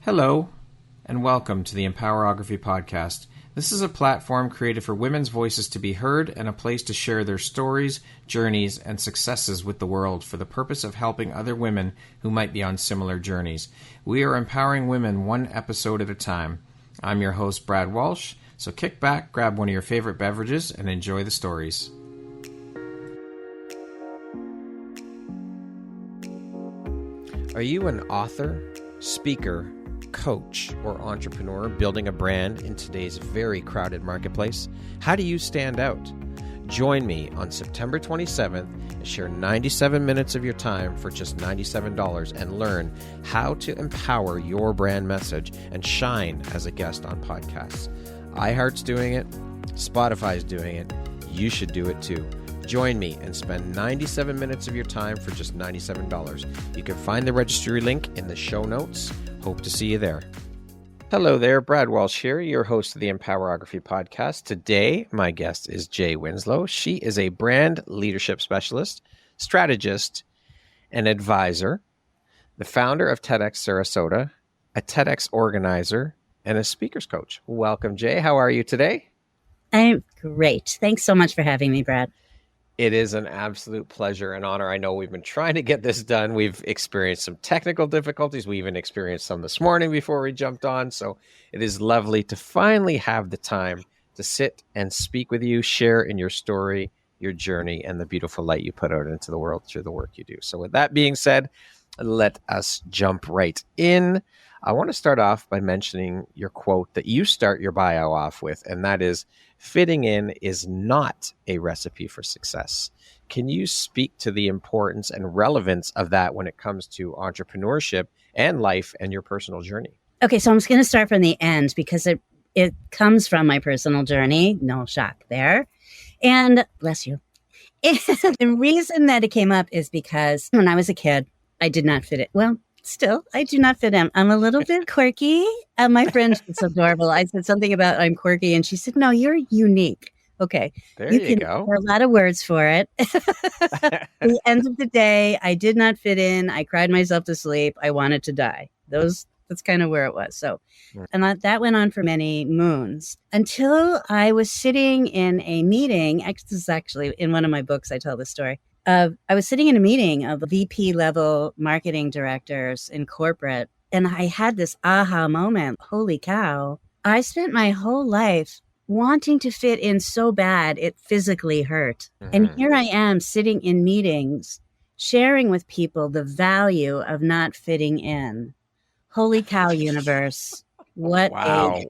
Hello, and welcome to the Empowerography Podcast. This is a platform created for women's voices to be heard and a place to share their stories, journeys, and successes with the world for the purpose of helping other women who might be on similar journeys. We are empowering women one episode at a time. I'm your host, Brad Walsh, so kick back, grab one of your favorite beverages, and enjoy the stories. Are you an author, speaker, coach, or entrepreneur building a brand in today's very crowded marketplace? How do you stand out? Join me on September 27th and share 97 minutes of your time for just $97 and learn how to empower your brand message and shine as a guest on podcasts. iHeart's doing it. Spotify's doing it. You should do it too. Join me and spend 97 minutes of your time for just $97. You can find the registry link in the show notes. Hope to see you there. Hello there, Brad Walsh here, your host of the Empowerography Podcast. Today, my guest is J Winslow. She is a brand leadership specialist, strategist, and advisor, the founder of TEDxSarasota, a TEDx Organizer, and a speaker's coach. Welcome, Jay. How are you today? I'm great. Thanks so much for having me, Brad. It is an absolute pleasure and honor. I know we've been trying to get this done. We've experienced some technical difficulties. We even experienced some this morning before we jumped on. So it is lovely to finally have the time to sit and speak with you, share in your story, your journey, and the beautiful light you put out into the world through the work you do. So with that being said, let us jump right in. I want to start off by mentioning your quote that you start your bio off with, and that is, fitting in is not a recipe for success. Can you speak to the importance and relevance of that when it comes to entrepreneurship and life and your personal journey? Okay, so I'm just going to start from the end because it comes from my personal journey. No shock there. And bless you. And the reason that it came up is because when I was a kid, I did not fit it. Well, still, I do not fit in. I'm a little bit quirky. My friend, she's adorable. I said something about I'm quirky, and she said, no, you're unique. Okay. There you go. There are a lot of words for it. At the end of the day, I did not fit in. I cried myself to sleep. I wanted to die. That's kind of where it was. So, and that went on for many moons until I was sitting in a meeting. This is actually in one of my books, I tell this story. I was sitting in a meeting of VP level marketing directors in corporate, and I had this aha moment. Holy cow. I spent my whole life wanting to fit in so bad it physically hurt. And here I am sitting in meetings, sharing with people the value of not fitting in. Holy cow, universe. What wow.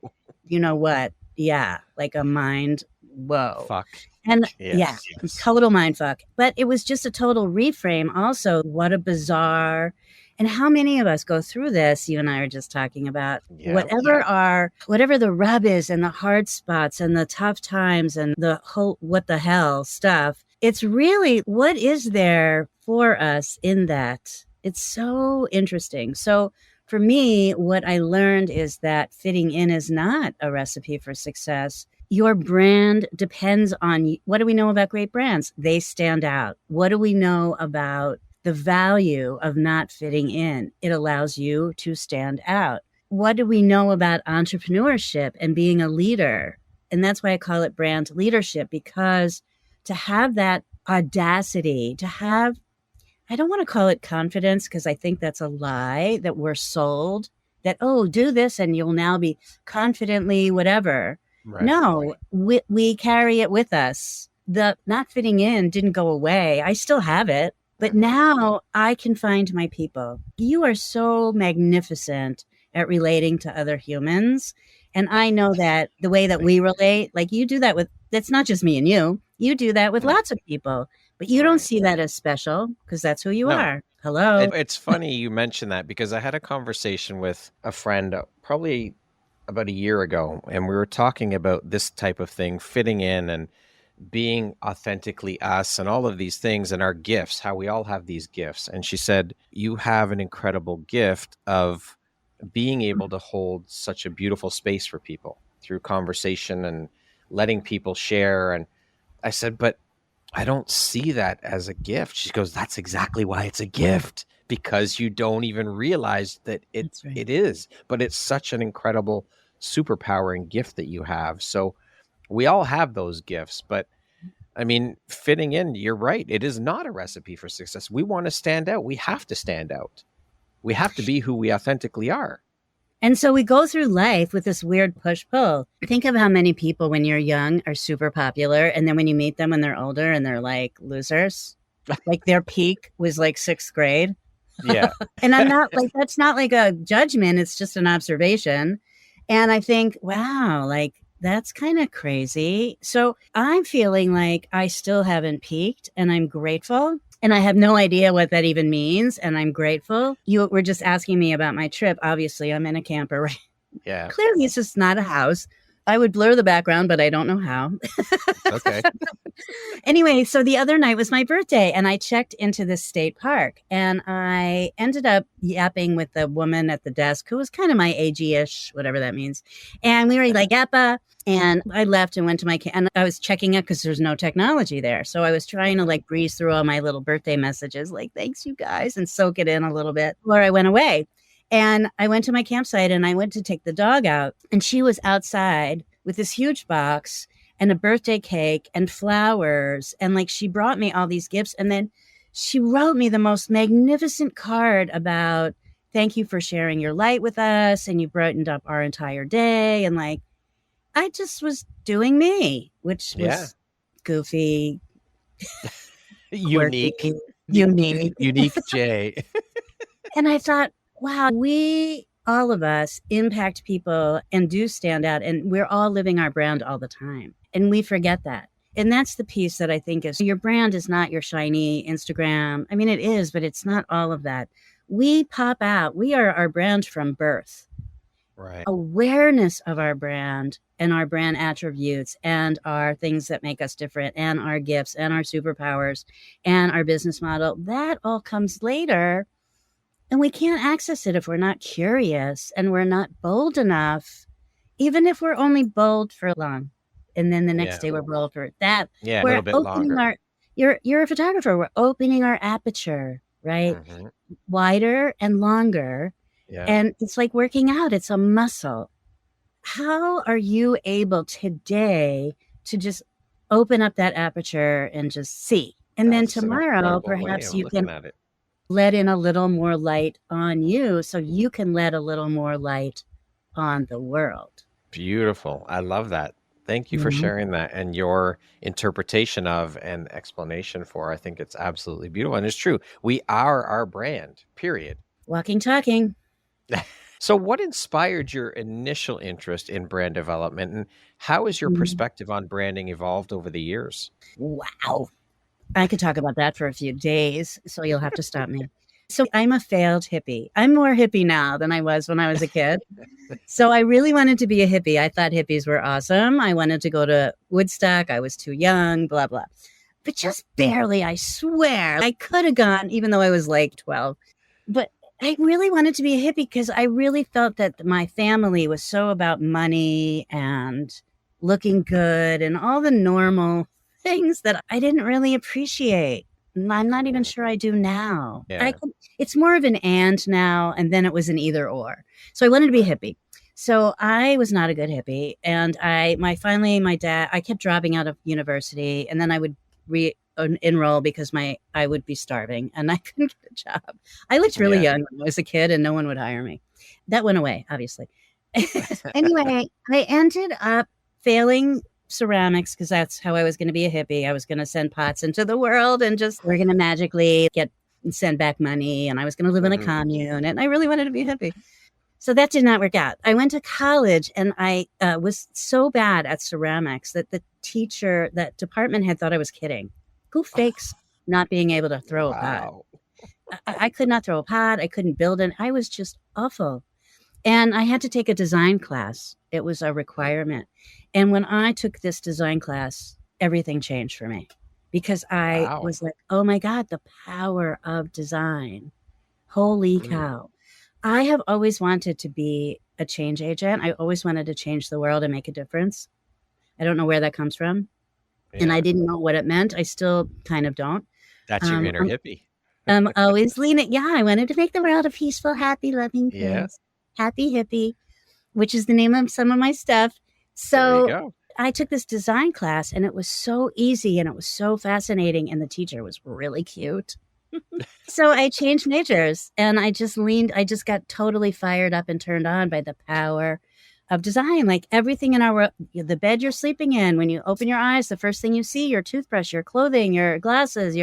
You know what? Yeah, like a mind. Whoa. Fuck. And yes. Total mind fuck. But it was just a total reframe also. What a bizarre, and how many of us go through this? You and I are just talking about whatever the rub is and the hard spots and the tough times and the whole what the hell stuff. It's really, what is there for us in that? It's so interesting. So for me, what I learned is that fitting in is not a recipe for success. Your brand depends on, what do we know about great brands? They stand out. What do we know about the value of not fitting in? It allows you to stand out. What do we know about entrepreneurship and being a leader? And that's why I call it brand leadership, because to have that audacity, to have, I don't want to call it confidence because I think that's a lie that we're sold that, oh, do this and you'll now be confidently whatever. Right. No, we carry it with us. The not fitting in didn't go away. I still have it, but now I can find my people. You are so magnificent at relating to other humans. And I know that the way that we relate, like you do that with, that's not just me and you do that with lots of people, but you don't see that as special because that's who you are. Hello. It's funny you mentioned that because I had a conversation with a friend probably about a year ago, and we were talking about this type of thing, fitting in and being authentically us and all of these things and our gifts, how we all have these gifts. And she said, you have an incredible gift of being able to hold such a beautiful space for people through conversation and letting people share. And I said, but I don't see that as a gift. She goes, that's exactly why it's a gift, because you don't even realize that it is. But it's such an incredible superpower and gift that you have. So we all have those gifts, but I mean, fitting in, you're right. It is not a recipe for success. We want to stand out. We have to stand out. We have to be who we authentically are. And so we go through life with this weird push-pull. Think of how many people when you're young are super popular. And then when you meet them when they're older and they're like losers, like their peak was like 6th grade. Yeah. And I'm not like, that's not like a judgment. It's just an observation. And I think, wow, like that's kind of crazy. So I'm feeling like I still haven't peaked and I'm grateful. And I have no idea what that even means. And I'm grateful. You were just asking me about my trip. Obviously, I'm in a camper, right? Yeah. Clearly, it's just not a house. I would blur the background, but I don't know how. Okay. Anyway, so the other night was my birthday and I checked into this state park and I ended up yapping with the woman at the desk who was kind of my age-ish, whatever that means. And we were like, yappa. And I left and went to my and I was checking it because there's no technology there. So I was trying to like breeze through all my little birthday messages, like, thanks you guys, and soak it in a little bit before I went away. And I went to my campsite and I went to take the dog out and she was outside with this huge box and a birthday cake and flowers. And like, she brought me all these gifts. And then she wrote me the most magnificent card about, thank you for sharing your light with us. And you brightened up our entire day. And like, I just was doing me, which was goofy, unique Jay. And I thought, wow, all of us impact people and do stand out. And we're all living our brand all the time. And we forget that. And that's the piece that I think is your brand is not your shiny Instagram. I mean, it is, but it's not all of that. We pop out. We are our brand from birth. Right. Awareness of our brand and our brand attributes and our things that make us different and our gifts and our superpowers and our business model, that all comes later. And we can't access it if we're not curious and we're not bold enough, even if we're only bold for long. And then the next day we're bold for that. Yeah, we're a little bit longer. You're a photographer. We're opening our aperture, right? Mm-hmm. Wider and longer. Yeah. And it's like working out. It's a muscle. How are you able today to just open up that aperture and just see? And then tomorrow, perhaps you can let in a little more light on you so you can let a little more light on the world. Beautiful. I love that. Thank you for sharing that and your interpretation of and explanation for. I think it's absolutely beautiful. And it's true. We are our brand, period. Walking, talking. So what inspired your initial interest in brand development and how has your perspective on branding evolved over the years? Wow. I could talk about that for a few days, so you'll have to stop me. So I'm a failed hippie. I'm more hippie now than I was when I was a kid. So I really wanted to be a hippie. I thought hippies were awesome. I wanted to go to Woodstock. I was too young, blah, blah. But just barely, I swear. I could have gone, even though I was like 12. But I really wanted to be a hippie because I really felt that my family was so about money and looking good and all the normal things that I didn't really appreciate. I'm not even sure I do now. Yeah. It's more of an and now, and then it was an either or. So I wanted to be a hippie. So I was not a good hippie. And my dad, I kept dropping out of university and then I would enroll because I would be starving and I couldn't get a job. I looked really young when I was a kid and no one would hire me. That went away, obviously. Anyway, I ended up failing ceramics because that's how I was going to be a hippie. I was going to send pots into the world and we're going to magically send back money. And I was going to live in a commune and I really wanted to be a hippie. So that did not work out. I went to college and I was so bad at ceramics that that department had thought I was kidding. Who fakes not being able to throw a pot? I could not throw a pot. I couldn't build it. I was just awful. And I had to take a design class. It was a requirement. And when I took this design class, everything changed for me because I was like, oh my God, the power of design. Holy cow. I have always wanted to be a change agent. I always wanted to change the world and make a difference. I don't know where that comes from. Yeah. And I didn't know what it meant. I still kind of don't. That's your inner hippie. I'm always leaning. Yeah, I wanted to make the world a peaceful, happy, loving Yeah. place. Happy Hippie, which is the name of some of my stuff. There you So go. I took this design class and it was so easy and it was so fascinating. And the teacher was really cute. So I changed majors and I just got totally fired up and turned on by the power of design. Like everything in our world, the bed you're sleeping in, when you open your eyes, the first thing you see, your toothbrush, your clothing, your glasses,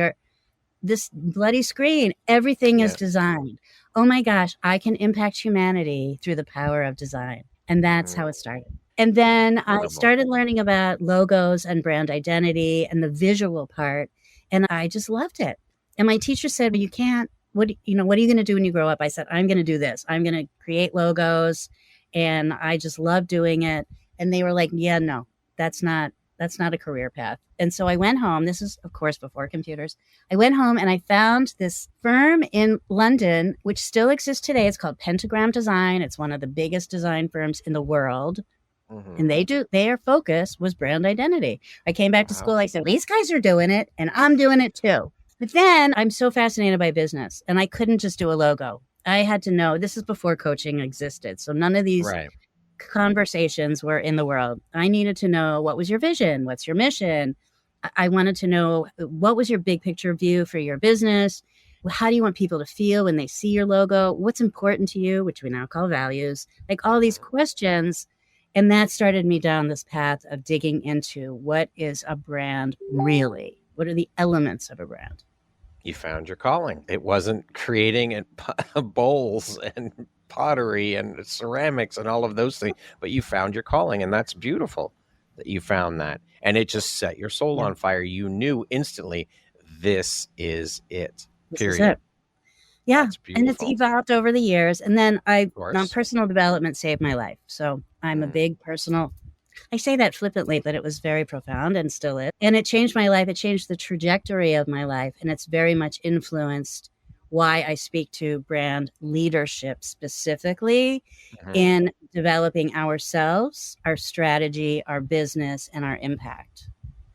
this bloody screen, everything is designed. Oh my gosh, I can impact humanity through the power of design. And that's how it started. And then I started learning about logos and brand identity and the visual part. And I just loved it. And my teacher said, well, you can't, what are you going to do when you grow up? I said, I'm going to do this. I'm going to create logos. And I just love doing it. And they were like, yeah, no, that's not a career path. And so I went home. This is, of course, before computers. I went home and I found this firm in London, which still exists today. It's called Pentagram Design. It's one of the biggest design firms in the world. And their focus was brand identity. I came back to school. I said, these guys are doing it and I'm doing it too. But then I'm so fascinated by business and I couldn't just do a logo. I had to know, this is before coaching existed. So none of these conversations were in the world. I needed to know, what was your vision? What's your mission? I wanted to know, what was your big picture view for your business? How do you want people to feel when they see your logo? What's important to you, which we now call values? Like all these questions. And that started me down this path of digging into what is a brand really? What are the elements of a brand? You found your calling. It wasn't creating bowls and pottery and ceramics and all of those things, but you found your calling, and that's beautiful that you found that. And it just set your soul on fire. You knew instantly, this is it. Period. This is it. Yeah. And it's evolved over the years. And then personal development saved my life. So I'm a big I say that flippantly, but it was very profound and still is. And it changed my life. It changed the trajectory of my life. And it's very much influenced why I speak to brand leadership specifically in developing ourselves, our strategy, our business, and our impact.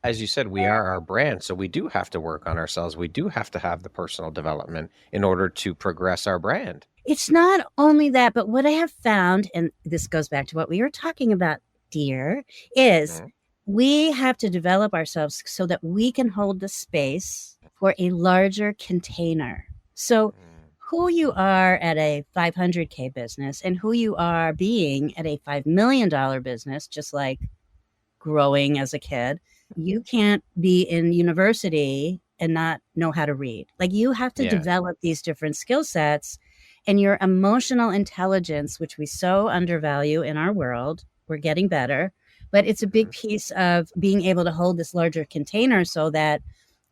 As you said, we are our brand. So we do have to work on ourselves. We do have to have the personal development in order to progress our brand. It's not only that, but what I have found, and this goes back to what we were talking about, dear, is we have to develop ourselves so that we can hold the space for a larger container. So who you are at a 500K business and who you are being at a $5 million business, just like growing as a kid, you can't be in university and not know how to read. Like you have to develop these different skill sets, and your emotional intelligence, which we so undervalue in our world. We're getting better, but it's a big piece of being able to hold this larger container so that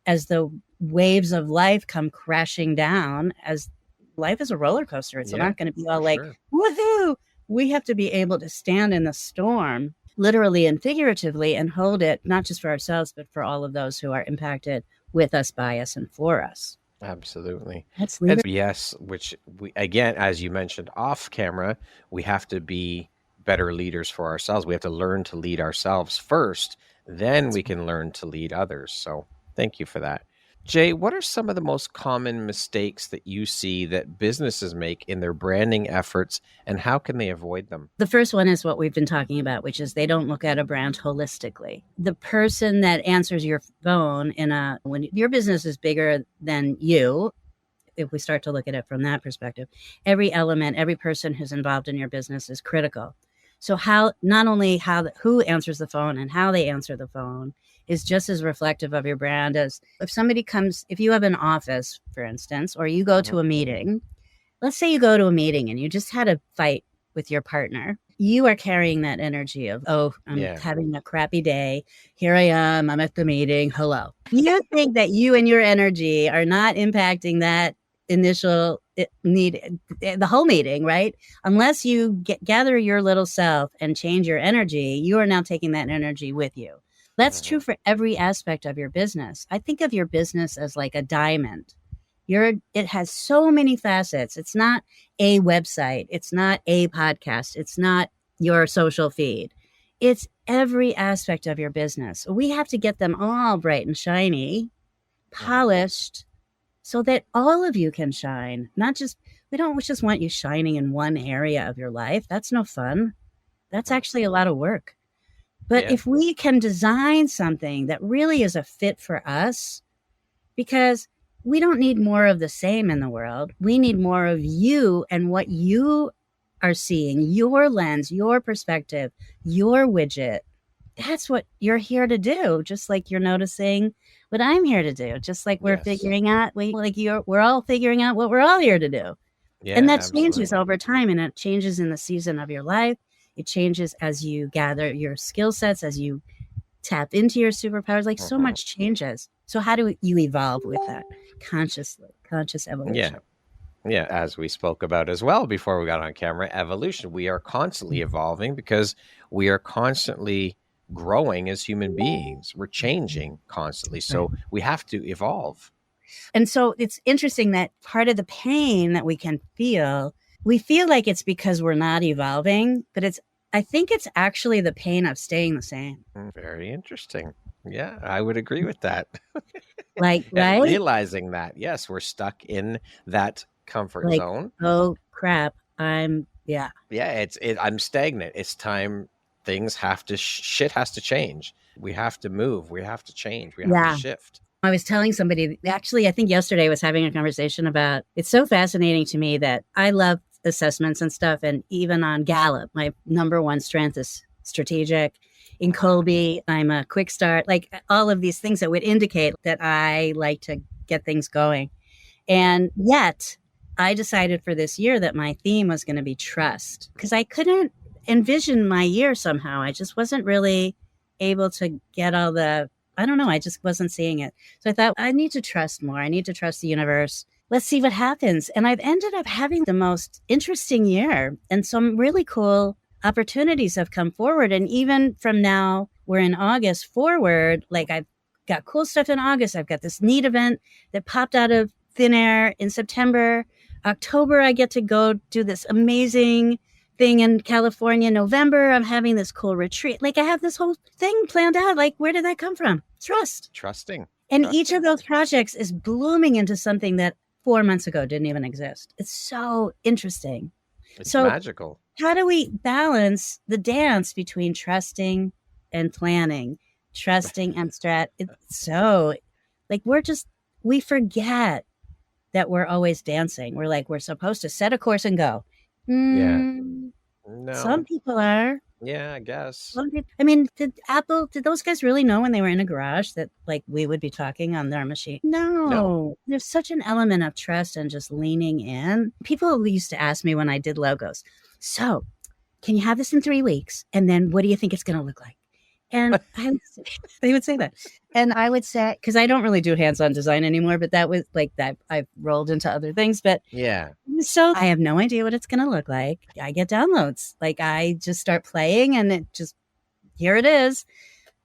as the waves of life come crashing down, as life is a roller coaster, it's not going to be all like, woohoo. We have to be able to stand in the storm, literally and figuratively, and hold it, not just for ourselves, but for all of those who are impacted with us, by us, and for us. Absolutely. That's yes, which we, again, as you mentioned off camera, we have to be better leaders for ourselves. We have to learn to lead ourselves first, then we can learn to lead others. So thank you for that. Jay, what are some of the most common mistakes that you see that businesses make in their branding efforts, and how can they avoid them? The first one is what we've been talking about, which is they don't look at a brand holistically. The person that answers your phone when your business is bigger than you, if we start to look at it from that perspective, every element, every person who's involved in your business is critical. So who answers the phone and how they answer the phone is just as reflective of your brand as if you have an office, for instance, or you go to a meeting. Let's say you go to a meeting and you just had a fight with your partner. You are carrying that energy of, I'm having a crappy day. Here I am. I'm at the meeting. Hello. You think that you and your energy are not impacting that initial need, the whole meeting, right? Unless you gather your little self and change your energy, you are now taking that energy with you. That's true for every aspect of your business. I think of your business as like a diamond. It has so many facets. It's not a website. It's not a podcast. It's not your social feed. It's every aspect of your business. We have to get them all bright and shiny, polished, so that all of you can shine. We don't just want you shining in one area of your life. That's no fun. That's actually a lot of work. But if we can design something that really is a fit for us, because we don't need more of the same in the world. We need more of you and what you are seeing, your lens, your perspective, your widget. That's what you're here to do. Just like you're noticing what I'm here to do. Just like we're figuring out, we're all figuring out what we're all here to do. Yeah, and that changes over time, and it changes in the season of your life. It changes as you gather your skill sets, as you tap into your superpowers. Like so much changes. So how do you evolve with that consciously, conscious evolution? Yeah. As we spoke about as well before we got on camera, evolution. We are constantly evolving because we are constantly growing as human beings. We're changing constantly. So we have to evolve. And so it's interesting that part of the pain that we feel like it's because we're not evolving, but I think it's actually the pain of staying the same. Very interesting. Yeah, I would agree with that. Like, right? Realizing that, yes, we're stuck in that comfort zone. Oh, crap. I'm stagnant. It's time. Things shit has to change. We have to move. We have to change. We have to shift. I was telling somebody, actually, I think yesterday I was having a conversation about, it's so fascinating to me that I love assessments and stuff. And even on Gallup, my number one strength is strategic. In Colby, I'm a quick start, like all of these things that would indicate that I like to get things going. And yet I decided for this year that my theme was going to be trust, because I couldn't envision my year somehow. I just wasn't really able to get I just wasn't seeing it. So I thought, I need to trust more. I need to trust the universe. Let's see what happens. And I've ended up having the most interesting year, and some really cool opportunities have come forward. And even from now, we're in August forward, like I've got cool stuff in August. I've got this neat event that popped out of thin air in September. October, I get to go do this amazing thing in California. November, I'm having this cool retreat. Like I have this whole thing planned out. Like, where did that come from? Trusting. And each of those projects is blooming into something that 4 months ago didn't even exist. It's so interesting. It's magical. How do we balance the dance between trusting and planning, trusting and strat? It's so like we forget that we're always dancing. We're like, we're supposed to set a course and go. No. Some people are. Yeah, I guess. I mean, did those guys really know when they were in a garage that like we would be talking on their machine? No. There's such an element of trust and just leaning in. People used to ask me when I did logos, so can you have this in 3 weeks? And then what do you think it's going to look like? And they would say that. And I would say, because I don't really do hands-on design anymore, but that was like that I've rolled into other things. But yeah. So I have no idea what it's going to look like. I get downloads. Like I just start playing and here it is.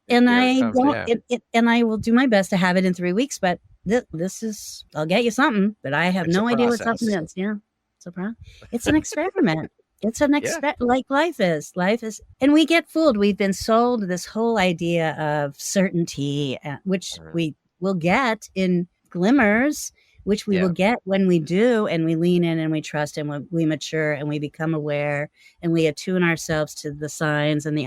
And and I will do my best to have it in 3 weeks, but this is, I'll get you something, but I have no idea what something is. Yeah. It's an experiment. It's like life is, and we get fooled. We've been sold this whole idea of certainty, which we will get in glimmers, which we will get when we do, and we lean in and we trust and we mature and we become aware and we attune ourselves to the signs and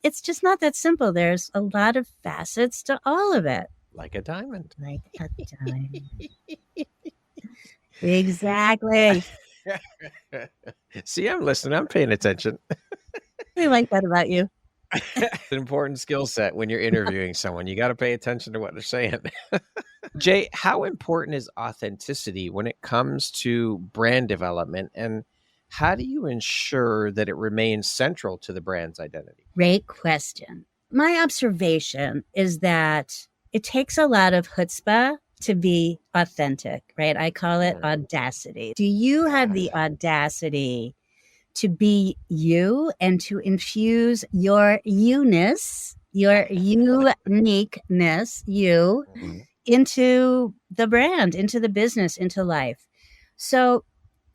it's just not that simple. There's a lot of facets to all of it. Like a diamond. Exactly. See, I'm listening. I'm paying attention. I like that about you. It's an important skill set when you're interviewing someone. You got to pay attention to what they're saying. Jay, how important is authenticity when it comes to brand development, and how do you ensure that it remains central to the brand's identity? Great question. My observation is that it takes a lot of chutzpah to be authentic, right? I call it audacity. Do you have the audacity to be you and to infuse your you-ness, your uniqueness, into the brand, into the business, into life? So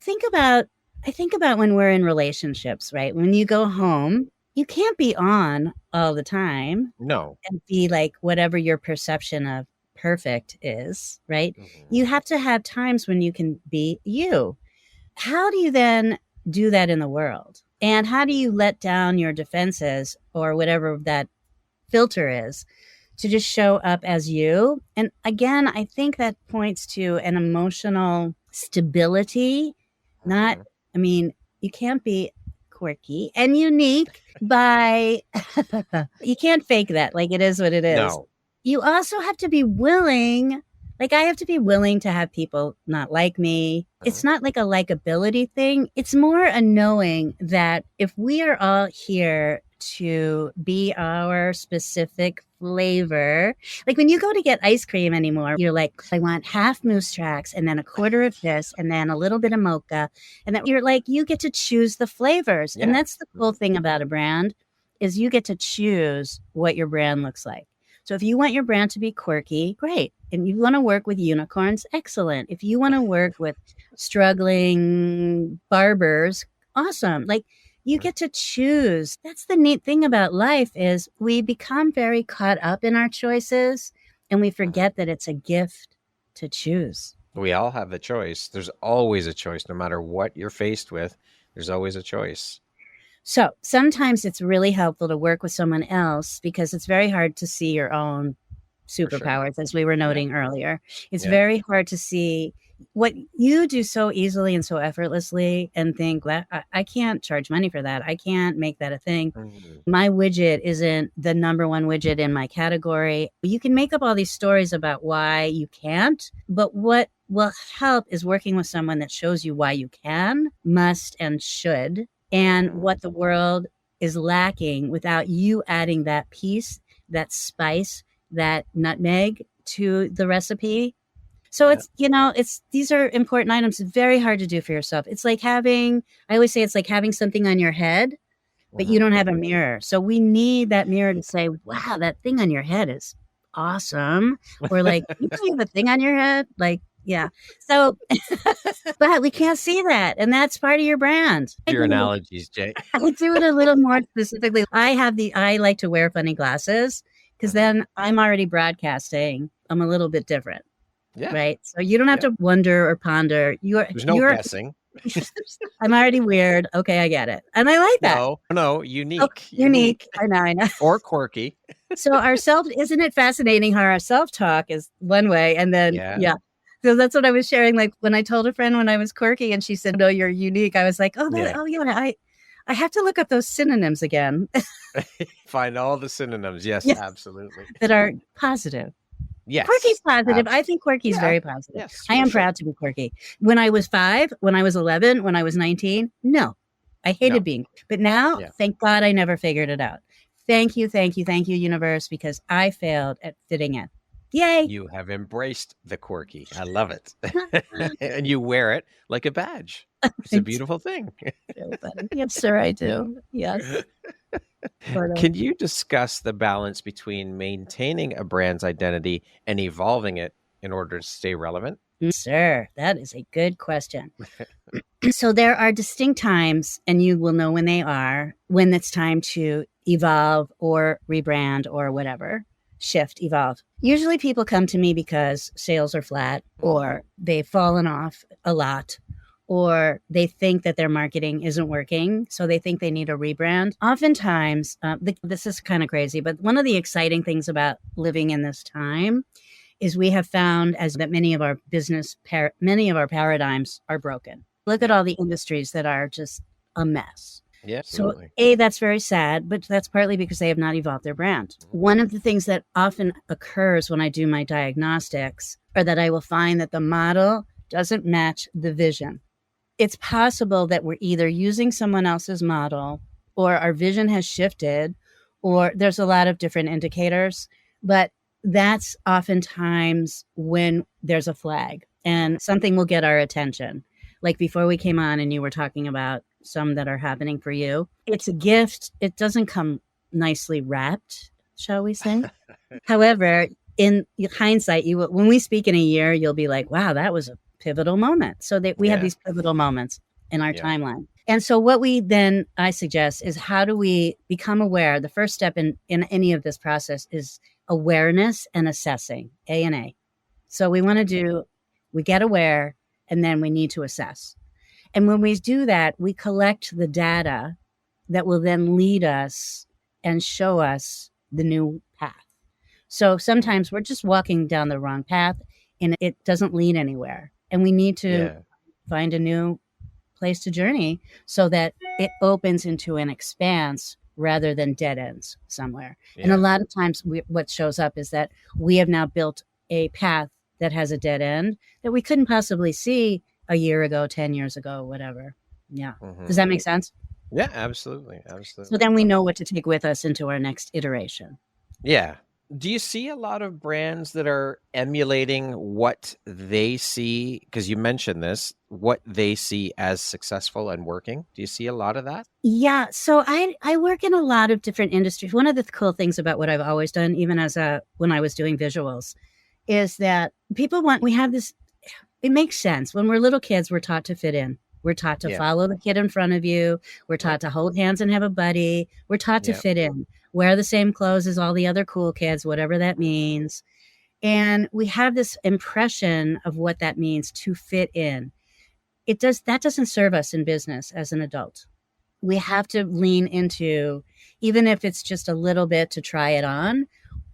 I think about when we're in relationships, right? When you go home, you can't be on all the time. No. And be like whatever your perception of perfect is, right? Mm-hmm. You have to have times when you can be you. How do you then do that in the world? And how do you let down your defenses or whatever that filter is to just show up as you? And again, I think that points to an emotional stability. Not, I mean, you can't be quirky and unique by, you can't fake that. Like, it is what it is. No. You also have to be willing. Like, I have to be willing to have people not like me. It's not like a likability thing. It's more a knowing that if we are all here to be our specific flavor, like when you go to get ice cream anymore, you're like, I want half moose tracks and then a quarter of this and then a little bit of mocha. And then you're like, you get to choose the flavors. Yeah. And that's the cool thing about a brand is you get to choose what your brand looks like. So if you want your brand to be quirky, great. And you want to work with unicorns, excellent. If you want to work with struggling barbers, awesome. Like, you get to choose. That's the neat thing about life is we become very caught up in our choices and we forget that it's a gift to choose. We all have a choice. There's always a choice. No matter what you're faced with, there's always a choice. So sometimes it's really helpful to work with someone else because it's very hard to see your own superpowers, as we were noting earlier. It's very hard to see what you do so easily and so effortlessly and think that I can't charge money for that. I can't make that a thing. Mm-hmm. My widget isn't the number one widget in my category. You can make up all these stories about why you can't, but what will help is working with someone that shows you why you can, must, and should, and what the world is lacking without you adding that piece, that spice, that nutmeg to the recipe. So it's, these are important items. It's very hard to do for yourself. It's like I always say it's like having something on your head, but you don't have a mirror. So we need that mirror to say, wow, that thing on your head is awesome. Or like, you have a thing on your head? Like, yeah. So, but we can't see that. And that's part of your brand. Your analogies, Jay. I do it a little more specifically. I like to wear funny glasses because then I'm already broadcasting. I'm a little bit different. Yeah. Right. So you don't have to wonder or ponder. There's no guessing. I'm already weird. Okay, I get it. And I like that. No, unique. Oh, unique. I know. Or quirky. So isn't it fascinating how our self-talk is one way and then, So that's what I was sharing. Like when I told a friend when I was quirky and she said, no, you're unique. I was like, I have to look up those synonyms again. Find all the synonyms. Yes, absolutely. That are positive. Yes. Quirky's positive. I think quirky's very positive. Yes, I am proud to be quirky. When I was 5, when I was 11, when I was 19, no, I hated being. But now, thank God I never figured it out. Thank you, universe, because I failed at fitting in. Yay. You have embraced the quirky. I love it. And you wear it like a badge. It's a beautiful thing. Yes, sir, I do. Yes. Can you discuss the balance between maintaining a brand's identity and evolving it in order to stay relevant? Sir, that is a good question. So there are distinct times, and you will know when they are, when it's time to evolve or rebrand or whatever. Shift, evolve. Usually people come to me because sales are flat or they've fallen off a lot or they think that their marketing isn't working. So they think they need a rebrand. Oftentimes, this is kind of crazy, but one of the exciting things about living in this time is we have found that many of our paradigms are broken. Look at all the industries that are just a mess. Yeah, absolutely. So that's very sad, but that's partly because they have not evolved their brand. One of the things that often occurs when I do my diagnostics are that I will find that the model doesn't match the vision. It's possible that we're either using someone else's model or our vision has shifted or there's a lot of different indicators, but that's oftentimes when there's a flag and something will get our attention. Like before we came on and you were talking about some that are happening for you. It's a gift. It doesn't come nicely wrapped, shall we say. However, in hindsight, when we speak in a year, you'll be like, wow, that was a pivotal moment. So that we have these pivotal moments in our timeline. And so what I suggest is how do we become aware? The first step in any of this process is awareness and assessing, A and A. So we get aware, and then we need to assess. And when we do that, we collect the data that will then lead us and show us the new path. So sometimes we're just walking down the wrong path and it doesn't lead anywhere. And we need to find a new place to journey so that it opens into an expanse rather than dead ends somewhere. Yeah. And a lot of times what shows up is that we have now built a path that has a dead end that we couldn't possibly see a year ago, 10 years ago, whatever. Yeah. Mm-hmm. Does that make sense? Yeah, absolutely. Absolutely. So then we know what to take with us into our next iteration. Yeah. Do you see a lot of brands that are emulating what they see? Because you mentioned this, what they see as successful and working. Do you see a lot of that? Yeah. So I work in a lot of different industries. One of the cool things about what I've always done, even when I was doing visuals, is that we have this, it makes sense. When we're little kids, we're taught to fit in. We're taught to follow the kid in front of you. We're taught to hold hands and have a buddy. We're taught to fit in, wear the same clothes as all the other cool kids, whatever that means. And we have this impression of what that means to fit in. That doesn't serve us in business as an adult. We have to lean into, even if it's just a little bit to try it on,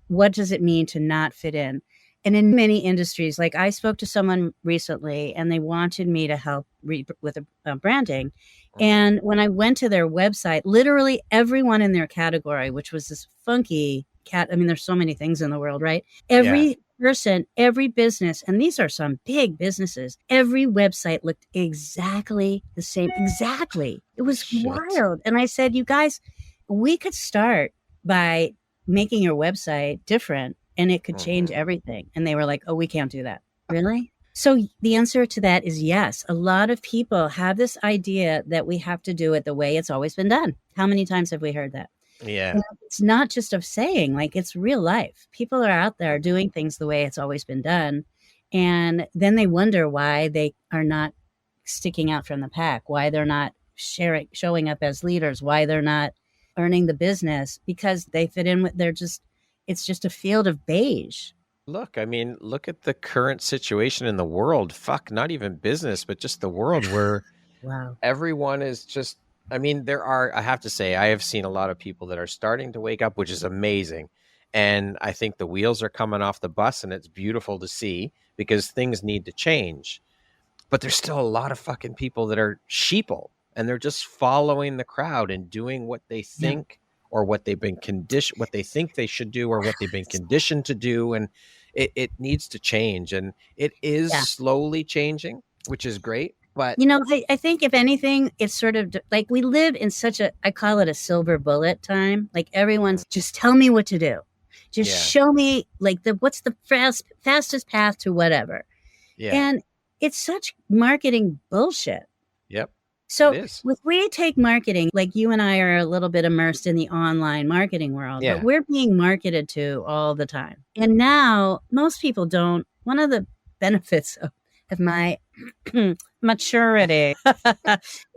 what does it mean to not fit in? And in many industries, like I spoke to someone recently and they wanted me to help with branding. And when I went to their website, literally everyone in their category, which was this funky there's so many things in the world, right? Every person, every business, and these are some big businesses, every website looked exactly the same. Exactly. It was wild. And I said, you guys, we could start by making your website different. And it could change everything. And they were like, oh, we can't do that. Really? So the answer to that is yes. A lot of people have this idea that we have to do it the way it's always been done. How many times have we heard that? Yeah. And it's not just of saying, like, it's real life. People are out there doing things the way it's always been done. And then they wonder why they are not sticking out from the pack, why they're not showing up as leaders, why they're not earning the business, because they fit in with, it's just a field of beige. Look at the current situation in the world. Fuck, not even business, but just the world where everyone is just, I have to say, I have seen a lot of people that are starting to wake up, which is amazing. And I think the wheels are coming off the bus and it's beautiful to see because things need to change. But there's still a lot of fucking people that are sheeple and they're just following the crowd and doing what they think or what they've been conditioned, what they think they should do, or what they've been conditioned to do. And it needs to change. And it is slowly changing, which is great. But, I think if anything, it's sort of like we live in I call it a silver bullet time. Like everyone's just tell me what to do. Just show me what's the fastest path to whatever. Yeah. And it's such marketing bullshit. Yep. So if we take marketing, like you and I are a little bit immersed in the online marketing world, but we're being marketed to all the time. And now most people don't. One of the benefits of my maturity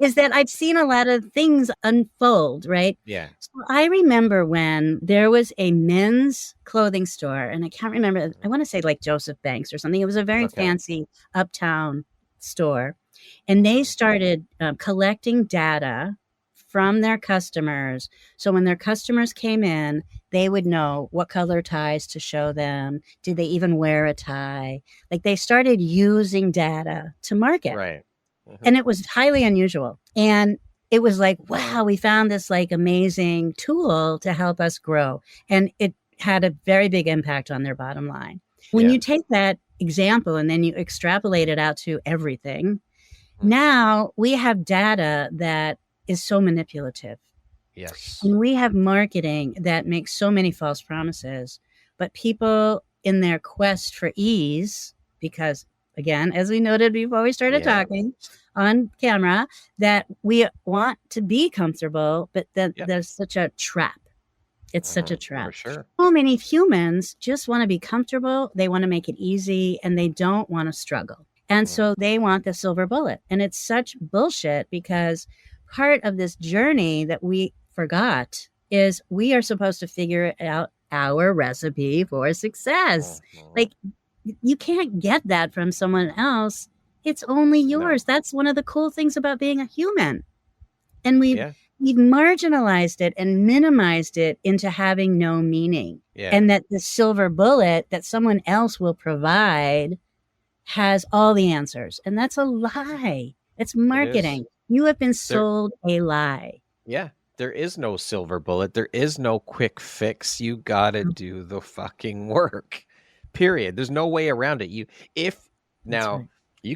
is that I've seen a lot of things unfold, right? Yeah. So I remember when there was a men's clothing store, and I can't remember, I want to say like Joseph Banks or something. It was a very fancy uptown store. And they started collecting data from their customers. So when their customers came in, they would know what color ties to show them. Did they even wear a tie? Like they started using data to market. Right. Mm-hmm. And it was highly unusual. And it was like, wow, we found this like amazing tool to help us grow. And it had a very big impact on their bottom line. When you take that example and then you extrapolate it out to everything, now we have data that is so manipulative. Yes. And we have marketing that makes so many false promises, but people in their quest for ease, because again, as we noted before we started talking on camera, that we want to be comfortable, but then there's such a trap. It's such a trap. For sure. So many humans just want to be comfortable. They want to make it easy and they don't want to struggle. And so they want the silver bullet. And it's such bullshit because part of this journey that we forgot is we are supposed to figure it out our recipe for success. Mhm. Like, you can't get that from someone else. It's only yours. No. That's one of the cool things about being a human. And Yeah. we've marginalized it and minimized it into having no meaning. Yeah. And that the silver bullet that someone else will provide has all the answers. And that's a lie. It's marketing. You have been sold a lie. Yeah. There is no silver bullet. There is no quick fix. You got to do the fucking work. Period. There's no way around it. You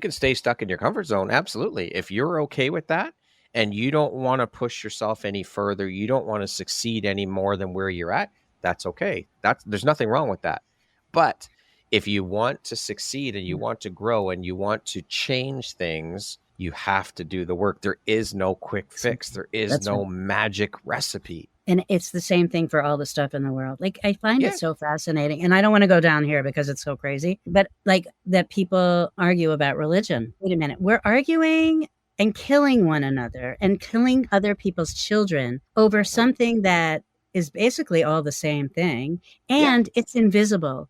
can stay stuck in your comfort zone. Absolutely. If you're okay with that and you don't want to push yourself any further, you don't want to succeed any more than where you're at, that's okay. There's nothing wrong with that. But if you want to succeed and you want to grow and you want to change things, you have to do the work. There is no quick fix. There is no magic recipe. And it's the same thing for all the stuff in the world. Like, I find it so fascinating. And I don't want to go down here because it's so crazy, but like that people argue about religion. Wait a minute. We're arguing and killing one another and killing other people's children over something that is basically all the same thing. And it's invisible.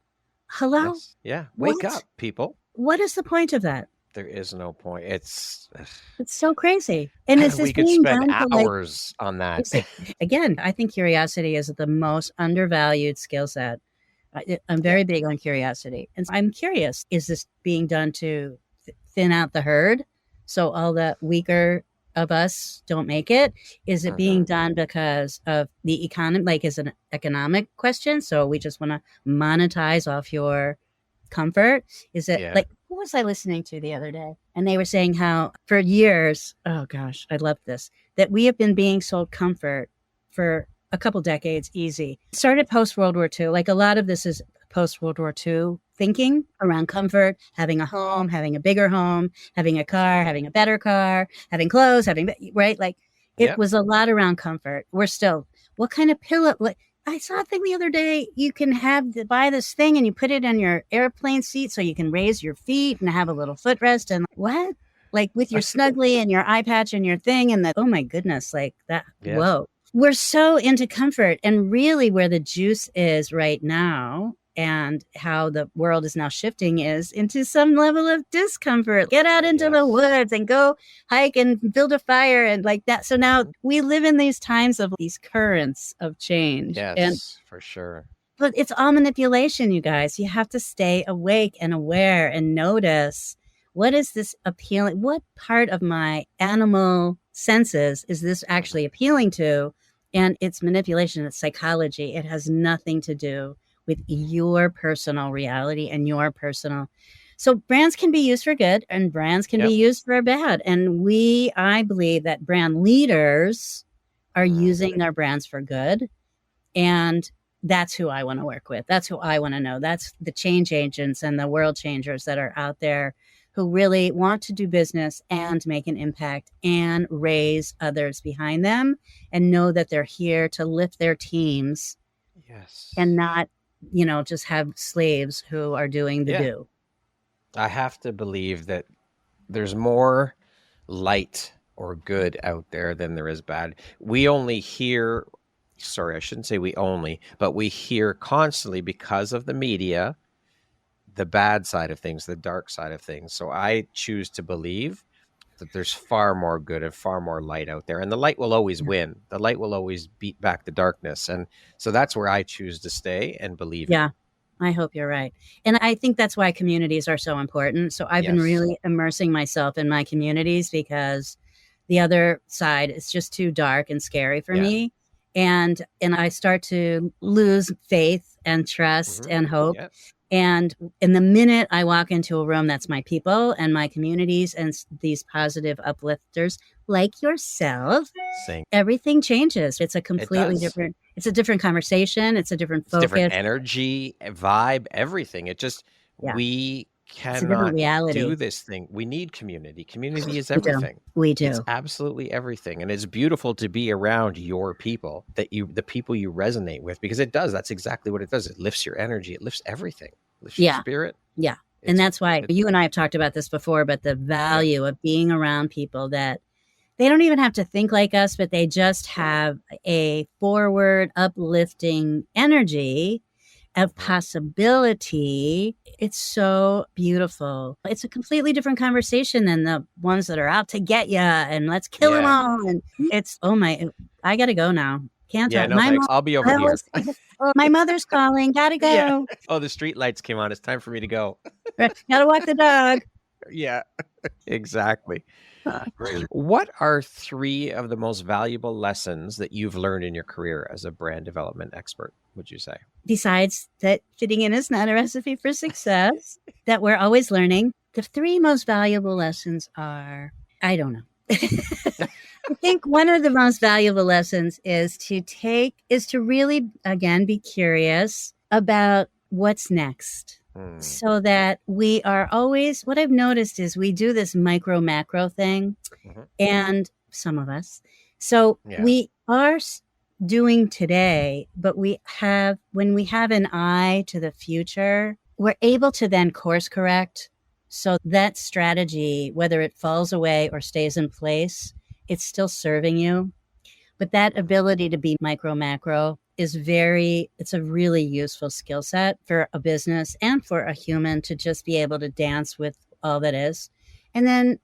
Hello? Yes. Yeah. Wake up, people. What is the point of that? There is no point. It's so crazy. And it's we could spend hours on that. Again, I think curiosity is the most undervalued skill set. I'm very big on curiosity. And I'm curious, is this being done to thin out the herd so all the weaker of us don't make it? Is it being done because of the economy? Like, is it an economic question? So we just want to monetize off your comfort? Is it like, who was I listening to the other day? And they were saying how for years, oh gosh, I love this, that we have been being sold comfort for a couple decades, easy. It started post-World War II. Like, a lot of this is post-World War II thinking around comfort, having a home, having a bigger home, having a car, having a better car, having clothes, right? Like, it was a lot around comfort. We're still, what kind of pillow? Like, I saw a thing the other day. You can buy this thing and you put it on your airplane seat so you can raise your feet and have a little footrest. And what? Like, with your snuggly and your eye patch and your thing and oh my goodness, like that. Yeah. Whoa. We're so into comfort, and really where the juice is right now and how the world is now shifting is into some level of discomfort. Get out into the woods and go hike and build a fire and like that. So now we live in these times of these currents of change. Yes, for sure. But it's all manipulation, you guys. You have to stay awake and aware and notice, what is this appealing? What part of my animal senses is this actually appealing to? And it's manipulation, it's psychology. It has nothing to do with your personal reality and your personal. So brands can be used for good and brands can be used for bad. And I believe that brand leaders are using their brands for good. And that's who I want to work with. That's who I want to know. That's the change agents and the world changers that are out there who really want to do business and make an impact and raise others behind them and know that they're here to lift their teams. Yes. And not, just have slaves who are doing the do. I have to believe that there's more light or good out there than there is bad. We only hear, I shouldn't say we only, but we hear constantly because of the media, the bad side of things, the dark side of things. So I choose to believe that there's far more good and far more light out there. And the light will always win. The light will always beat back the darkness. And so that's where I choose to stay and believe. Yeah, I hope you're right. And I think that's why communities are so important. So I've been really immersing myself in my communities because the other side is just too dark and scary for me. And I start to lose faith and trust and hope. Yes. And in the minute I walk into a room, that's my people and my communities and these positive uplifters like yourself, everything changes. It's a completely different, it's a different conversation. It's a different focus. It's different energy, vibe, everything. It just, we cannot do this thing. We need community. Community is everything. We do. It's absolutely everything. And it's beautiful to be around your people, the people you resonate with, because it does. That's exactly what it does. It lifts your energy. It lifts everything. It lifts your spirit. Yeah. And that's why you and I have talked about this before, but the value of being around people that they don't even have to think like us, but they just have a forward, uplifting energy of possibility. It's so beautiful. It's a completely different conversation than the ones that are out to get you and let's kill them all. And it's, I got to go now. Can't Yeah, no, thanks. I'll be over here. My mother's calling. Gotta go. Yeah. Oh, the street lights came on. It's time for me to go. Gotta walk the dog. Yeah, exactly. What are 3 of the most valuable lessons that you've learned in your career as a brand development expert, would you say? Besides that fitting in is not a recipe for success, that we're always learning, the 3 most valuable lessons are, I don't know. I think one of the most valuable lessons is to really, again, be curious about what's next. So that we are always, what I've noticed is we do this micro macro thing, and some of us, so we are doing today, but when we have an eye to the future, we're able to then course correct. So that strategy, whether it falls away or stays in place, it's still serving you. But that ability to be micro macro it's a really useful skill set for a business and for a human to just be able to dance with all that is. And then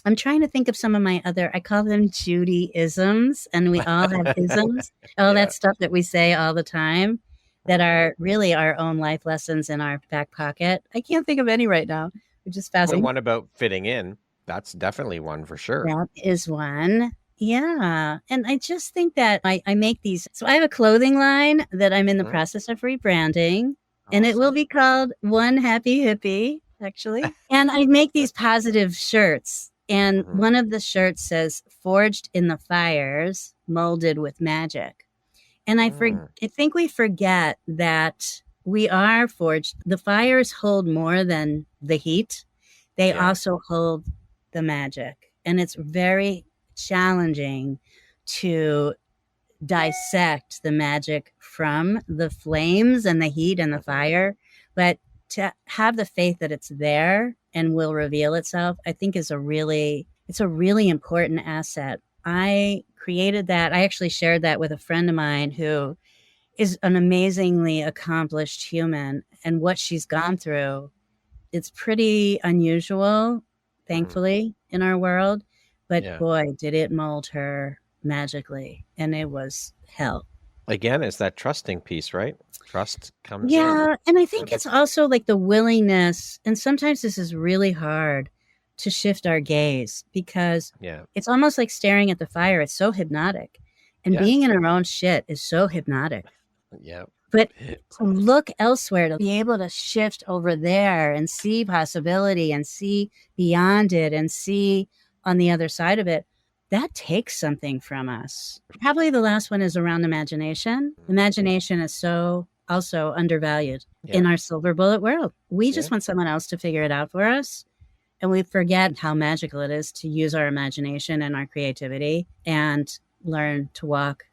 I'm trying to think of some of my I call them Judy-isms, and we all have isms, all that stuff that we say all the time that are really our own life lessons in our back pocket. I can't think of any right now. Which is fascinating. The one about fitting in, that's definitely one for sure. That is one. Yeah. And I just think that I make these. So I have a clothing line that I'm in the process of rebranding, and it will be called One Happy Hippie, actually. And I make these positive shirts. And one of the shirts says, forged in the fires, molded with magic. And I think we forget that we are forged. The fires hold more than the heat. They also hold the magic. And it's very challenging to dissect the magic from the flames and the heat and the fire, but to have the faith that it's there and will reveal itself, I think it's a really important asset. I created that. I actually shared that with a friend of mine who is an amazingly accomplished human, and what she's gone through, it's pretty unusual, thankfully, in our world. But boy, did it mold her magically. And it was hell. Again, it's that trusting piece, right? Trust comes in. And I think it's also like the willingness. And sometimes this is really hard to shift our gaze because it's almost like staring at the fire. It's so hypnotic. And being in our own shit is so hypnotic. Yeah. But to look elsewhere, to be able to shift over there and see possibility and see beyond it and see on the other side of it, that takes something from us. Probably the last one is around imagination. Imagination is so also undervalued in our silver bullet world. We just want someone else to figure it out for us. And we forget how magical it is to use our imagination and our creativity and learn to walk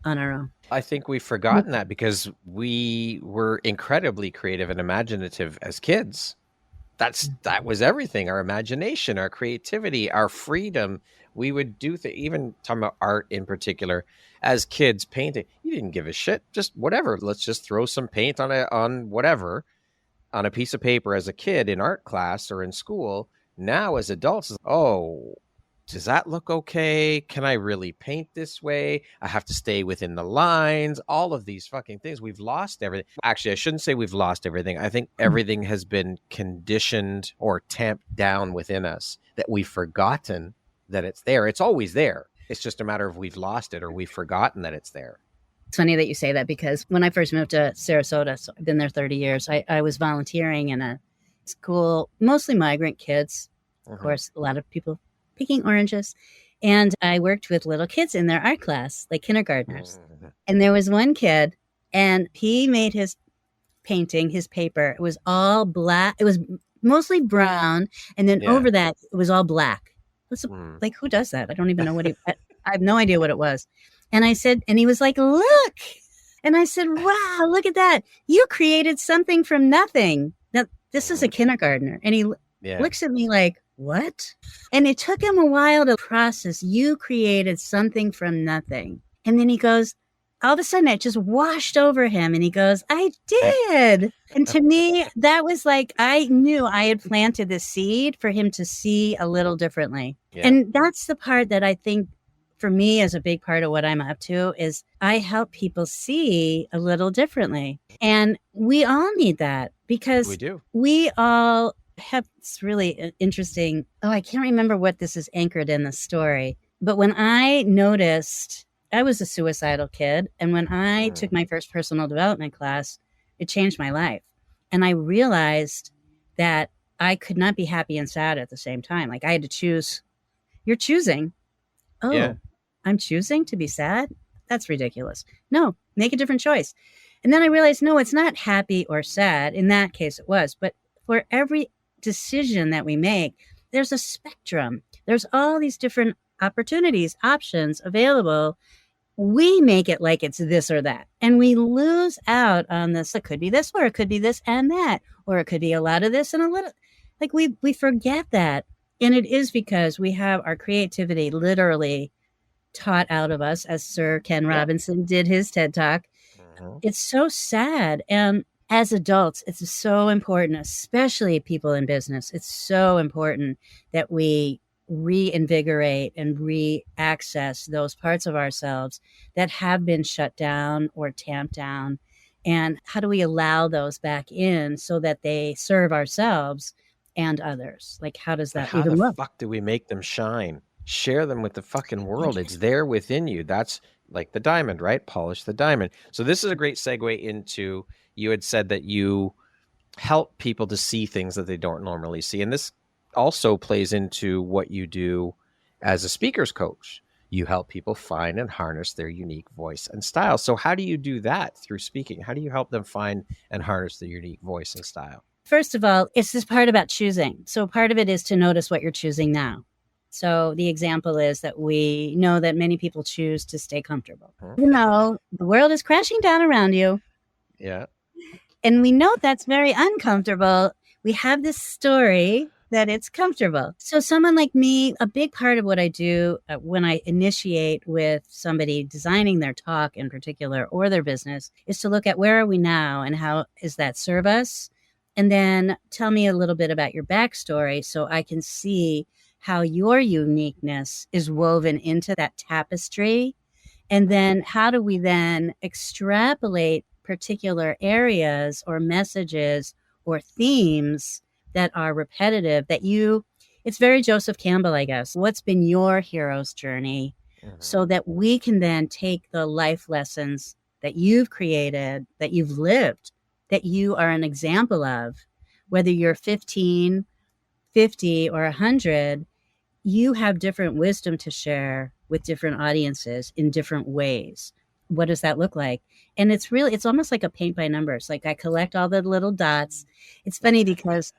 on our own. I think we've forgotten that because we were incredibly creative and imaginative as kids. That was everything. Our imagination, our creativity, our freedom. We would do even talking about art in particular as kids, painting. You didn't give a shit. Just whatever. Let's just throw some paint on a piece of paper as a kid in art class or in school. Now as adults, does that look okay? Can I really paint this way? I have to stay within the lines. All of these fucking things. We've lost everything. Actually, I shouldn't say we've lost everything. I think everything has been conditioned or tamped down within us that we've forgotten that it's there. It's always there. It's just a matter of we've lost it or we've forgotten that it's there. It's funny that you say that because when I first moved to Sarasota, so I've been there 30 years, I was volunteering in a school, mostly migrant kids. Of course, a lot of people picking oranges. And I worked with little kids in their art class, like kindergartners. And there was one kid, and he made his painting, his paper. It was all black. It was mostly brown. And then over that, it was all black. Like, who does that? I don't even know I have no idea what it was. And I said, and he was like, look. And I said, wow, look at that. You created something from nothing. Now, this is a kindergartner. And he looks at me like, what? And it took him a while to process. You created something from nothing. And then he goes, all of a sudden it just washed over him. And he goes, I did. And to me, that was like, I knew I had planted the seed for him to see a little differently. Yeah. And that's the part that I think for me is a big part of what I'm up to is I help people see a little differently. And we all need that because we all have this really interesting, I can't remember what this is anchored in the story. But when I noticed, I was a suicidal kid. And when I took my first personal development class, it changed my life. And I realized that I could not be happy and sad at the same time. Like I had to choose. You're choosing. Oh, yeah. I'm choosing to be sad? That's ridiculous. No, make a different choice. And then I realized, no, it's not happy or sad. In that case, it was. But for every decision that we make, there's a spectrum. There's all these different opportunities, options available. We make it like it's this or that. And we lose out on this. It could be this, or it could be this and that, or it could be a lot of this and a little. Like we forget that. And it is because we have our creativity literally taught out of us, as Sir Ken Robinson did his TED Talk. It's so sad. And as adults, it's so important, especially people in business. It's so important that we reinvigorate and re-access those parts of ourselves that have been shut down or tamped down. And how do we allow those back in so that they serve ourselves and others? Like, how does that even look? How the fuck do we make them shine? Share them with the fucking world. It's there within you. That's like the diamond, right? Polish the diamond. So this is a great segue into, you had said that you help people to see things that they don't normally see. And this also plays into what you do as a speaker's coach. You help people find and harness their unique voice and style. So how do you do that through speaking? How do you help them find and harness their unique voice and style? First of all, it's this part about choosing. So part of it is to notice what you're choosing now. So the example is that we know that many people choose to stay comfortable. You know, the world is crashing down around you. Yeah. And we know that's very uncomfortable. We have this story that it's comfortable. So someone like me, a big part of what I do when I initiate with somebody designing their talk in particular or their business is to look at where are we now and how does that serve us? And then tell me a little bit about your backstory so I can see how your uniqueness is woven into that tapestry. And then how do we then extrapolate particular areas or messages or themes that are repetitive that it's very Joseph Campbell, I guess. What's been your hero's journey so that we can then take the life lessons that you've created, that you've lived, that you are an example of, whether you're 15, 50, or 100, you have different wisdom to share with different audiences in different ways. What does that look like? And it's almost like a paint by numbers. Like I collect all the little dots. It's funny because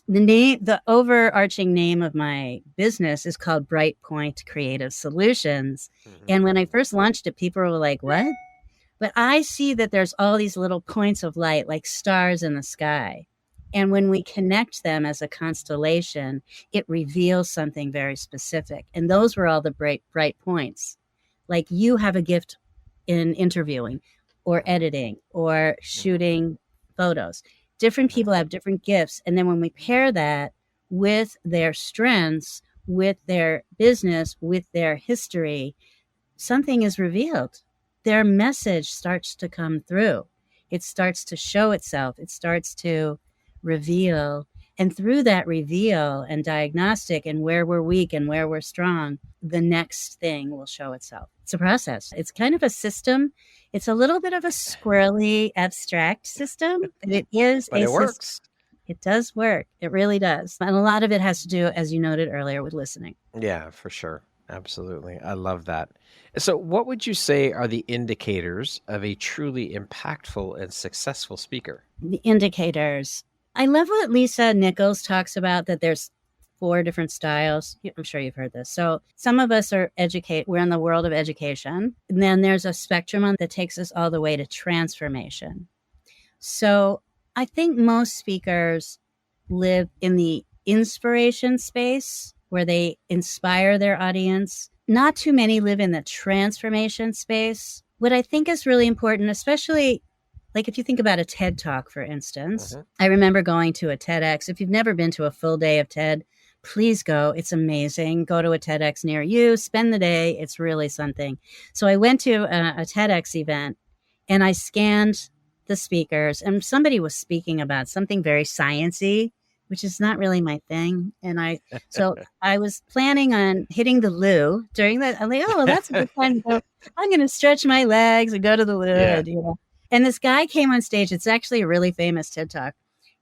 the overarching name of my business is called Bright Point Creative Solutions. And when I first launched it, people were like, what? But I see that there's all these little points of light, like stars in the sky. And when we connect them as a constellation, it reveals something very specific. And those were all the bright points. Like you have a gift in interviewing or editing or shooting photos. Different people have different gifts. And then when we pair that with their strengths, with their business, with their history, something is revealed. Their message starts to come through. It starts to show itself. It starts to reveal. And through that reveal and diagnostic and where we're weak and where we're strong, the next thing will show itself. It's a process. It's kind of a system. It's a little bit of a squirrely, abstract system, but it is but it works. It does work. It really does. And a lot of it has to do, as you noted earlier, with listening. Yeah, for sure. Absolutely. I love that. So what would you say are the indicators of a truly impactful and successful speaker? The indicators. I love what Lisa Nichols talks about, that there's 4 different styles. I'm sure you've heard this. So some of us are we're in the world of education. And then there's a spectrum that takes us all the way to transformation. So I think most speakers live in the inspiration space where they inspire their audience. Not too many live in the transformation space. What I think is really important, especially like if you think about a TED Talk, for instance, I remember going to a TEDx. If you've never been to a full day of TED, please go. It's amazing. Go to a TEDx near you, spend the day. It's really something. So I went to a TEDx event and I scanned the speakers, and somebody was speaking about something very sciencey, which is not really my thing. And so I was planning on hitting the loo during that. I'm like, oh, well, that's a good time to go. I'm going to stretch my legs and go to the loo. Yeah. And this guy came on stage. It's actually a really famous TED Talk.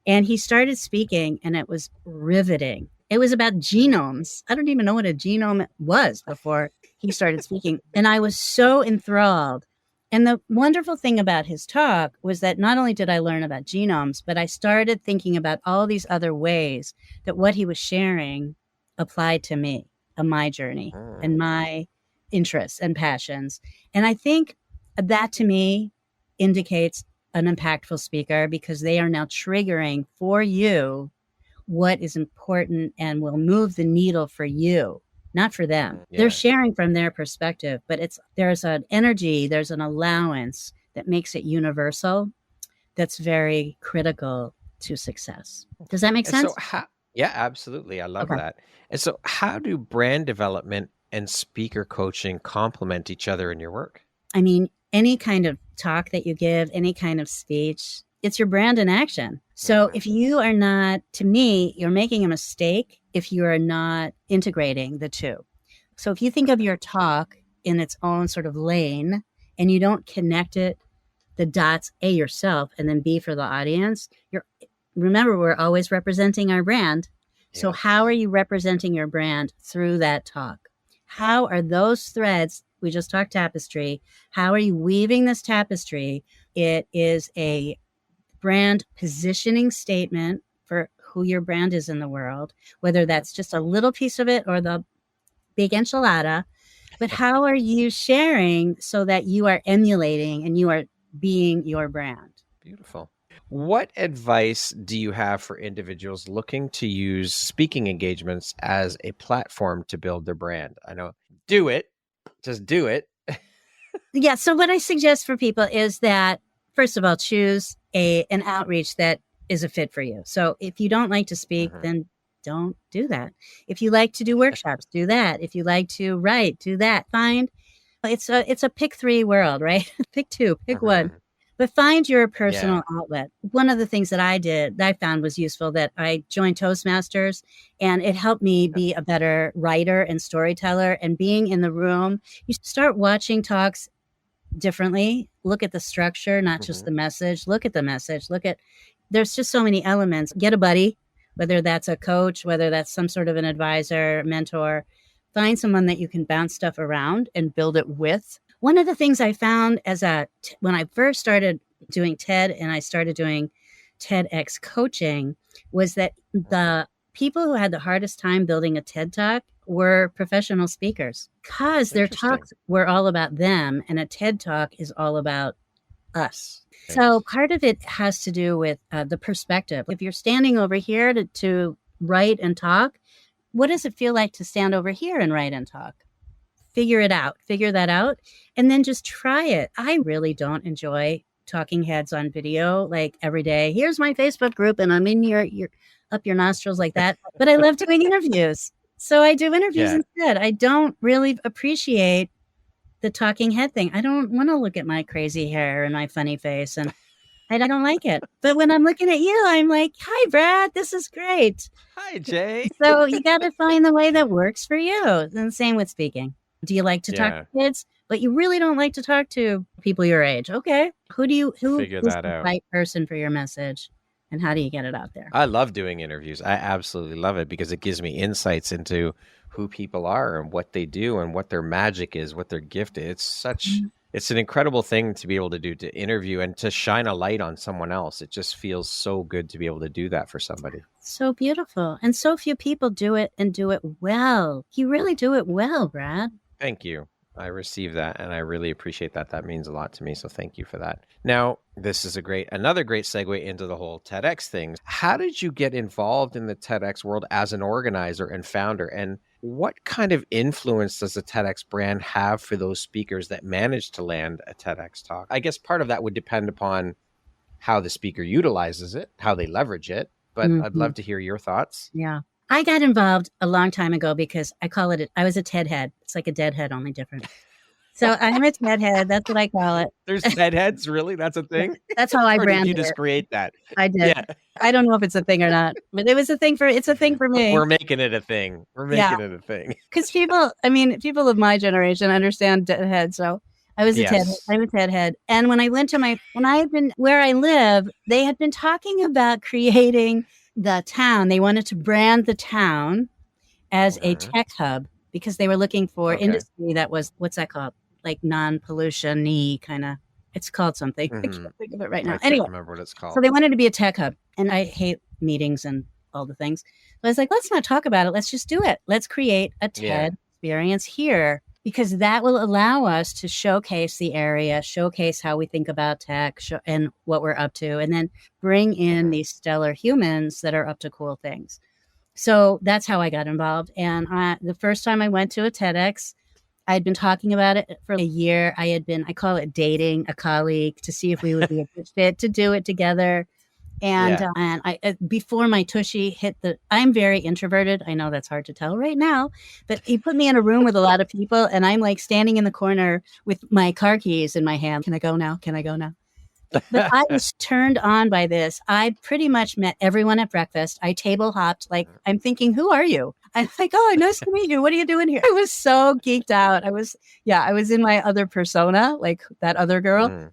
And he started speaking, and it was riveting. It was about genomes. I don't even know what a genome was before he started speaking. And I was so enthralled. And the wonderful thing about his talk was that not only did I learn about genomes, but I started thinking about all these other ways that what he was sharing applied to me and my journey and my interests and passions. And I think that to me indicates an impactful speaker, because they are now triggering for you what is important and will move the needle for you, not for them. Yeah. They're sharing from their perspective, but there's an energy, there's an allowance that makes it universal that's very critical to success. Does that make sense? So yeah, absolutely. I love that. And so how do brand development and speaker coaching complement each other in your work? I mean, any kind of talk that you give, any kind of speech, it's your brand in action. So if you are not, to me, you're making a mistake if you are not integrating the two. So if you think of your talk in its own sort of lane and you don't connect it, the dots, A, yourself, and then B, for the audience, remember, we're always representing our brand. So how are you representing your brand through that talk? How are those threads, we just talked tapestry, how are you weaving this tapestry? It is a brand positioning statement for who your brand is in the world, whether that's just a little piece of it or the big enchilada. But how are you sharing so that you are emulating and you are being your brand? Beautiful. What advice do you have for individuals looking to use speaking engagements as a platform to build their brand? I know, do it. Just do it. Yeah. So what I suggest for people is that, first of all, choose an outreach that is a fit for you. So if you don't like to speak, then don't do that. If you like to do workshops, do that. If you like to write, do that. It's a pick three world, right? Pick two, pick one. But find your personal outlet. One of the things that I found was useful, that I joined Toastmasters, and it helped me be a better writer and storyteller. And being in the room, you start watching talks differently. Look at the structure, not just the message. Look at the message. There's just so many elements. Get a buddy, whether that's a coach, whether that's some sort of an advisor, mentor. Find someone that you can bounce stuff around and build it with. One of the things I found when I first started doing TED and I started doing TEDx coaching was that the people who had the hardest time building a TED Talk were professional speakers, because their talks were all about them, and a TED Talk is all about us. Thanks. So part of it has to do with the perspective. If you're standing over here to write and talk, what does it feel like to stand over here and write and talk? Figure that out, and then just try it. I really don't enjoy talking heads on video like every day. Here's my Facebook group, and I'm in your up your nostrils like that. But I love doing interviews. So I do interviews instead. I don't really appreciate the talking head thing. I don't want to look at my crazy hair and my funny face, and I don't like it. But when I'm looking at you, I'm like, hi, Brad, this is great. Hi, Jay. So you got to find the way that works for you. And same with speaking. Do you like to talk to kids, but you really don't like to talk to people your age? Okay. Who figure is that the out. right person for your message, and how do you get it out there? I love doing interviews. I absolutely love it, because it gives me insights into who people are and what they do and what their magic is, what their gift is. It's an incredible thing to be able to do, to interview and to shine a light on someone else. It just feels so good to be able to do that for somebody. So beautiful. And so few people do it and do it well. You really do it well, Brad. Thank you. I receive that, and I really appreciate that. That means a lot to me, so thank you for that. Now, this is another great segue into the whole TEDx thing. How did you get involved in the TEDx world as an organizer and founder, and what kind of influence does the TEDx brand have for those speakers that manage to land a TEDx talk? I guess part of that would depend upon how the speaker utilizes it, how they leverage it, but I'd love to hear your thoughts. Yeah. I got involved a long time ago because I was a TED head. It's like a dead head, only different. So I'm a TED head. That's what I call it. There's TED heads? Really? That's a thing? That's how I branded it. Or did you just create that? I did. Yeah. I don't know if it's a thing or not, but it's a thing for me. We're making it a thing. Because people of my generation understand TED head. So I was a TED head. And when I went to where I live, they had been talking about creating the town. They wanted to brand the town as a tech hub because they were looking for industry that was, what's that called? Like non-pollution-y kind of, it's called something. I can't think of it right now. I can't remember what it's called. So they wanted to be a tech hub. And I hate meetings and all the things. But I was like, let's not talk about it. Let's just do it. Let's create a TED experience here, because that will allow us to showcase the area, showcase how we think about tech and what we're up to, and then bring in these stellar humans that are up to cool things. So that's how I got involved. And the first time I went to a TEDx, I'd been talking about it for a year. I call it dating a colleague to see if we would be a good fit to do it together. And I before my tushy hit I'm very introverted. I know that's hard to tell right now, but he put me in a room with a lot of people, and I'm like standing in the corner with my car keys in my hand. Can I go now? But I was turned on by this. I pretty much met everyone at breakfast. I table hopped. Like, I'm thinking, who are you? I'm like, oh, nice to meet you. What are you doing here? I was so geeked out. I was in my other persona, like that other girl.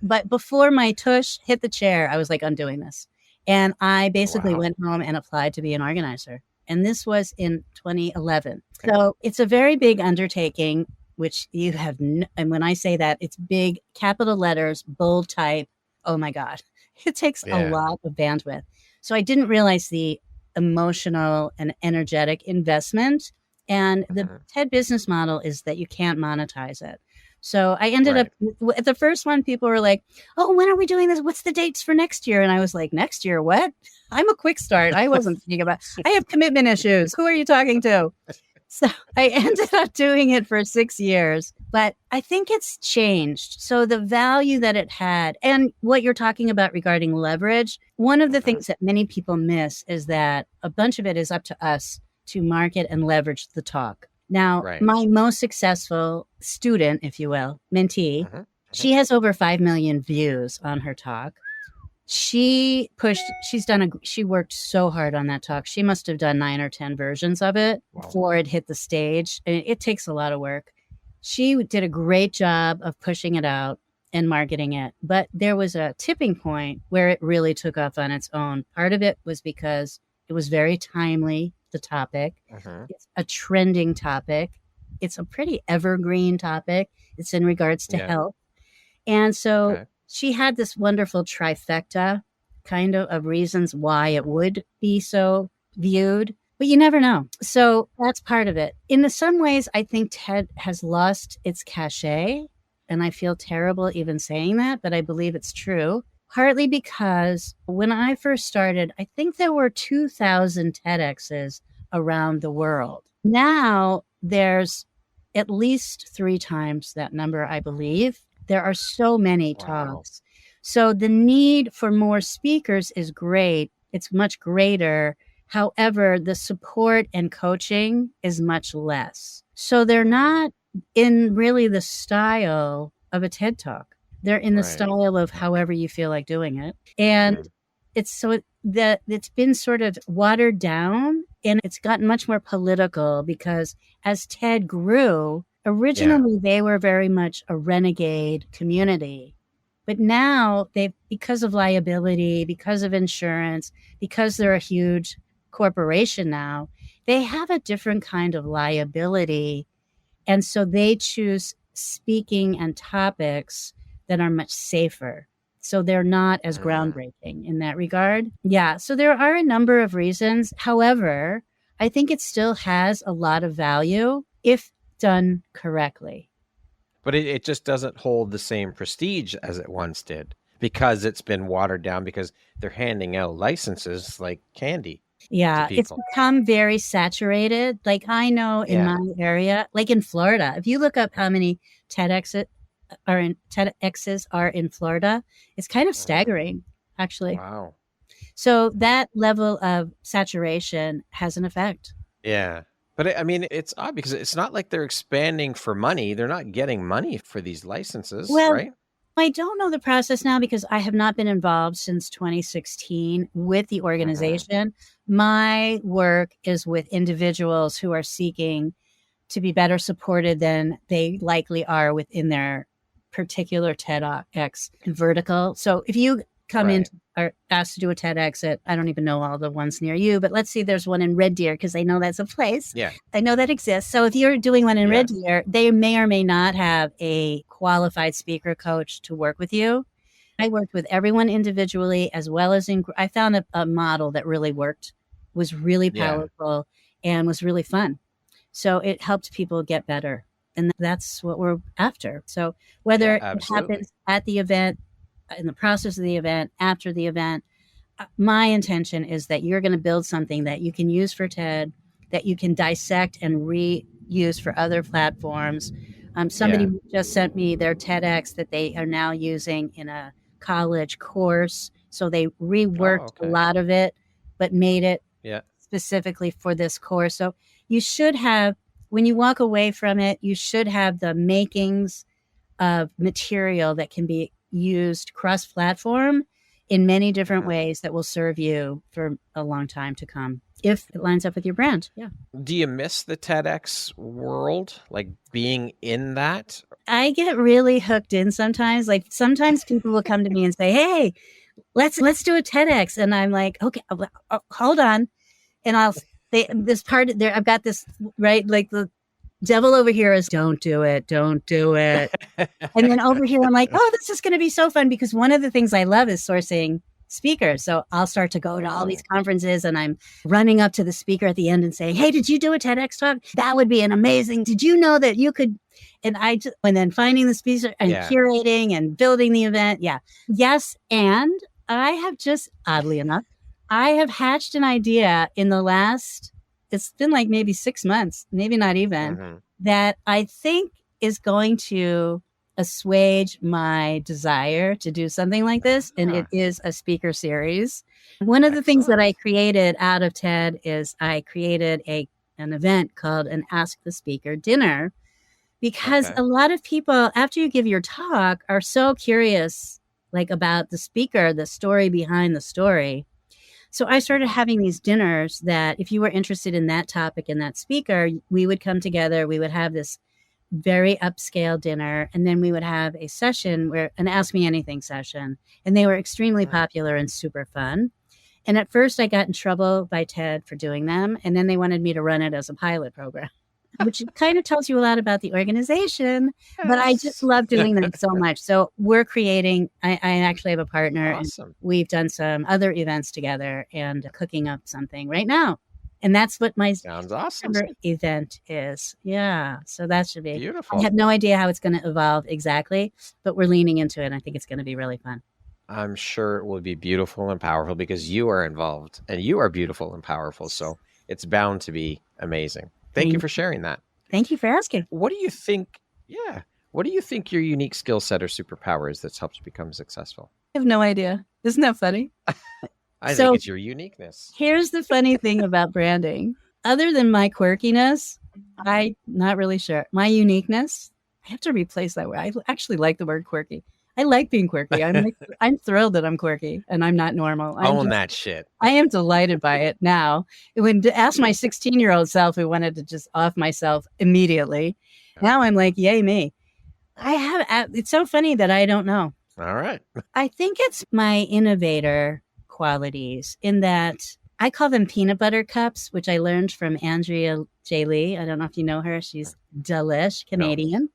But before my tush hit the chair, I was like, I'm doing this. And I basically went home and applied to be an organizer. And this was in 2011. So it's a very big undertaking, which you have. And when I say that, it's big, capital letters, bold type. Oh my God. It takes a lot of bandwidth. So I didn't realize the emotional and energetic investment. And the TED business model is that you can't monetize it. So I ended up at the first one, people were like, oh, when are we doing this? What's the dates for next year? And I was like, next year, what? I'm a quick start. I wasn't thinking about, I have commitment issues. Who are you talking to? So I ended up doing it for 6 years, but I think it's changed. So the value that it had and what you're talking about regarding leverage, one of the things that many people miss is that a bunch of it is up to us to market and leverage the talk. Now, my most successful student, if you will, mentee, she has over 5 million views on her talk. She worked so hard on that talk. She must have done 9 or 10 versions of it before it hit the stage. And it takes a lot of work. She did a great job of pushing it out and marketing it. But there was a tipping point where it really took off on its own. Part of it was because it was very timely. The topic. It's a trending topic. It's a pretty evergreen topic. It's in regards to health. And so she had this wonderful trifecta kind of reasons why it would be so viewed, but you never know. So that's part of it. In some ways, I think TED has lost its cachet, and I feel terrible even saying that, but I believe it's true. Partly because when I first started, I think there were 2,000 TEDx's around the world. Now there's at least 3 times that number, I believe. There are so many talks. So the need for more speakers is great. It's much greater. However, the support and coaching is much less. So they're not in really the style of a TED Talk. They're in the style of however you feel like doing it. And it's been sort of watered down, and it's gotten much more political because as TED grew, originally they were very much a renegade community. But now because of liability, because of insurance, because they're a huge corporation now, they have a different kind of liability. And so they choose speaking and topics that are much safer. So they're not as groundbreaking in that regard. Yeah. So there are a number of reasons. However, I think it still has a lot of value if done correctly. But it just doesn't hold the same prestige as it once did because it's been watered down because they're handing out licenses like candy to Yeah, it's people. become very saturated. Like I know in my area, like in Florida, if you look up how many TEDx's are in Florida, it's kind of staggering, actually. Wow. So that level of saturation has an effect. Yeah. But I mean, it's odd because it's not like they're expanding for money. They're not getting money for these licenses, right? I don't know the process now because I have not been involved since 2016 with the organization. My work is with individuals who are seeking to be better supported than they likely are within their particular TEDx vertical. So if you come in or asked to do a TEDx I don't even know all the ones near you, but let's see, there's one in Red Deer because I know that's a place. Yeah. I know that exists. So if you're doing one in Red Deer, they may or may not have a qualified speaker coach to work with you. I worked with everyone individually as well as I found a model that really worked, was really powerful and was really fun. So it helped people get better. And that's what we're after. So whether it happens at the event, in the process of the event, after the event, my intention is that you're going to build something that you can use for TED, that you can dissect and reuse for other platforms. Somebody just sent me their TEDx that they are now using in a college course. So they reworked a lot of it, but made it specifically for this course. So you should have, when you walk away from it, you should have the makings of material that can be used cross-platform in many different ways that will serve you for a long time to come if it lines up with your brand. Yeah. Do you miss the TEDx world, like being in that? I get really hooked in sometimes. Like sometimes people will come to me and say, "Hey, let's do a TEDx," and I'm like, "Okay, hold on," and I'll say this part there. I've got this right, like the devil over here is don't do it. And then over here, I'm like, oh, this is going to be so fun because one of the things I love is sourcing speakers. So I'll start to go to all these conferences and I'm running up to the speaker at the end and saying, hey, did you do a TEDx talk? That would be an amazing. Did you know that you could? And then finding the speaker and curating and building the event. Yeah. Yes. And I have just, oddly enough, I have hatched an idea in the last, it's been like maybe 6 months, maybe not even, that I think is going to assuage my desire to do something like this. And it is a speaker series. One of the things that I created out of TED is I created an event called an Ask the Speaker dinner, because a lot of people, after you give your talk, are so curious, like about the speaker, the story behind the story. So I started having these dinners that if you were interested in that topic and that speaker, we would come together, we would have this very upscale dinner, and then we would have a session an Ask Me Anything session. And they were extremely popular and super fun. And at first I got in trouble by TED for doing them. And then they wanted me to run it as a pilot program, which kind of tells you a lot about the organization, but I just love doing them so much. So we're creating, I actually have a partner. Awesome. And we've done some other events together and cooking up something right now. And that's what my sounds awesome event is. Yeah. So that should be beautiful. I have no idea how it's going to evolve exactly, but we're leaning into it. I think it's going to be really fun. I'm sure it will be beautiful and powerful because you are involved and you are beautiful and powerful. So it's bound to be amazing. Thank you for sharing that. Thank you for asking. What do you think? Yeah. What do you think your unique skill set or superpower is that's helped you become successful? I have no idea. Isn't that funny? I think it's your uniqueness. Here's the funny thing about branding. Other than my quirkiness, I'm not really sure. My uniqueness, I have to replace that word. I actually like the word quirky. I like being quirky. I'm thrilled that I'm quirky and I'm not normal. Own that shit. I am delighted by it now. When ask my 16-year-old self who wanted to just off myself immediately. Now I'm like, yay me. It's so funny that I don't know. All right. I think it's my innovator qualities in that I call them peanut butter cups, which I learned from Andrea J. Lee. I don't know if you know her. She's delish, Canadian.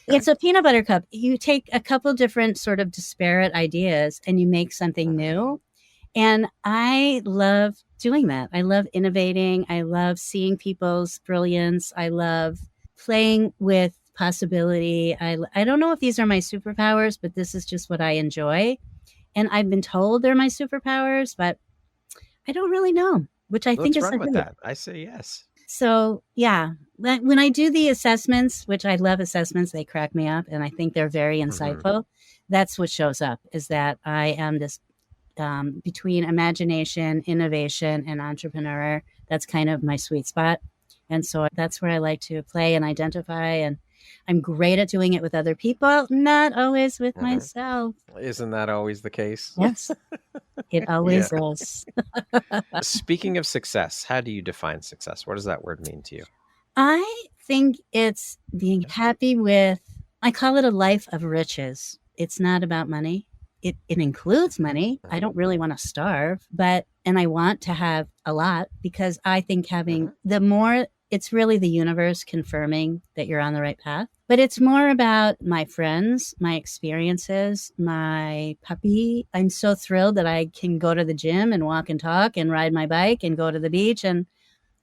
No. It's a peanut butter cup. You take a couple different sort of disparate ideas and you make something new. And I love doing that. I love innovating. I love seeing people's brilliance. I love playing with possibility. I don't know if these are my superpowers, but this is just what I enjoy. And I've been told they're my superpowers, but I don't really know, which I think is run with that. I say yes. So yeah, when I do the assessments, which I love assessments, they crack me up and I think they're very insightful. That's what shows up, is that I am this between imagination, innovation, and entrepreneur. That's kind of my sweet spot. And so that's where I like to play and identify. And I'm great at doing it with other people, not always with myself. Isn't that always the case? Yes, it always is. Speaking of success, how do you define success? What does that word mean to you? I think it's being happy with, I call it a life of riches. It's not about money. It includes money. I don't really want to starve, and I want to have a lot, because I think having the more, it's really the universe confirming that you're on the right path. But it's more about my friends, my experiences, my puppy. I'm so thrilled that I can go to the gym and walk and talk and ride my bike and go to the beach. And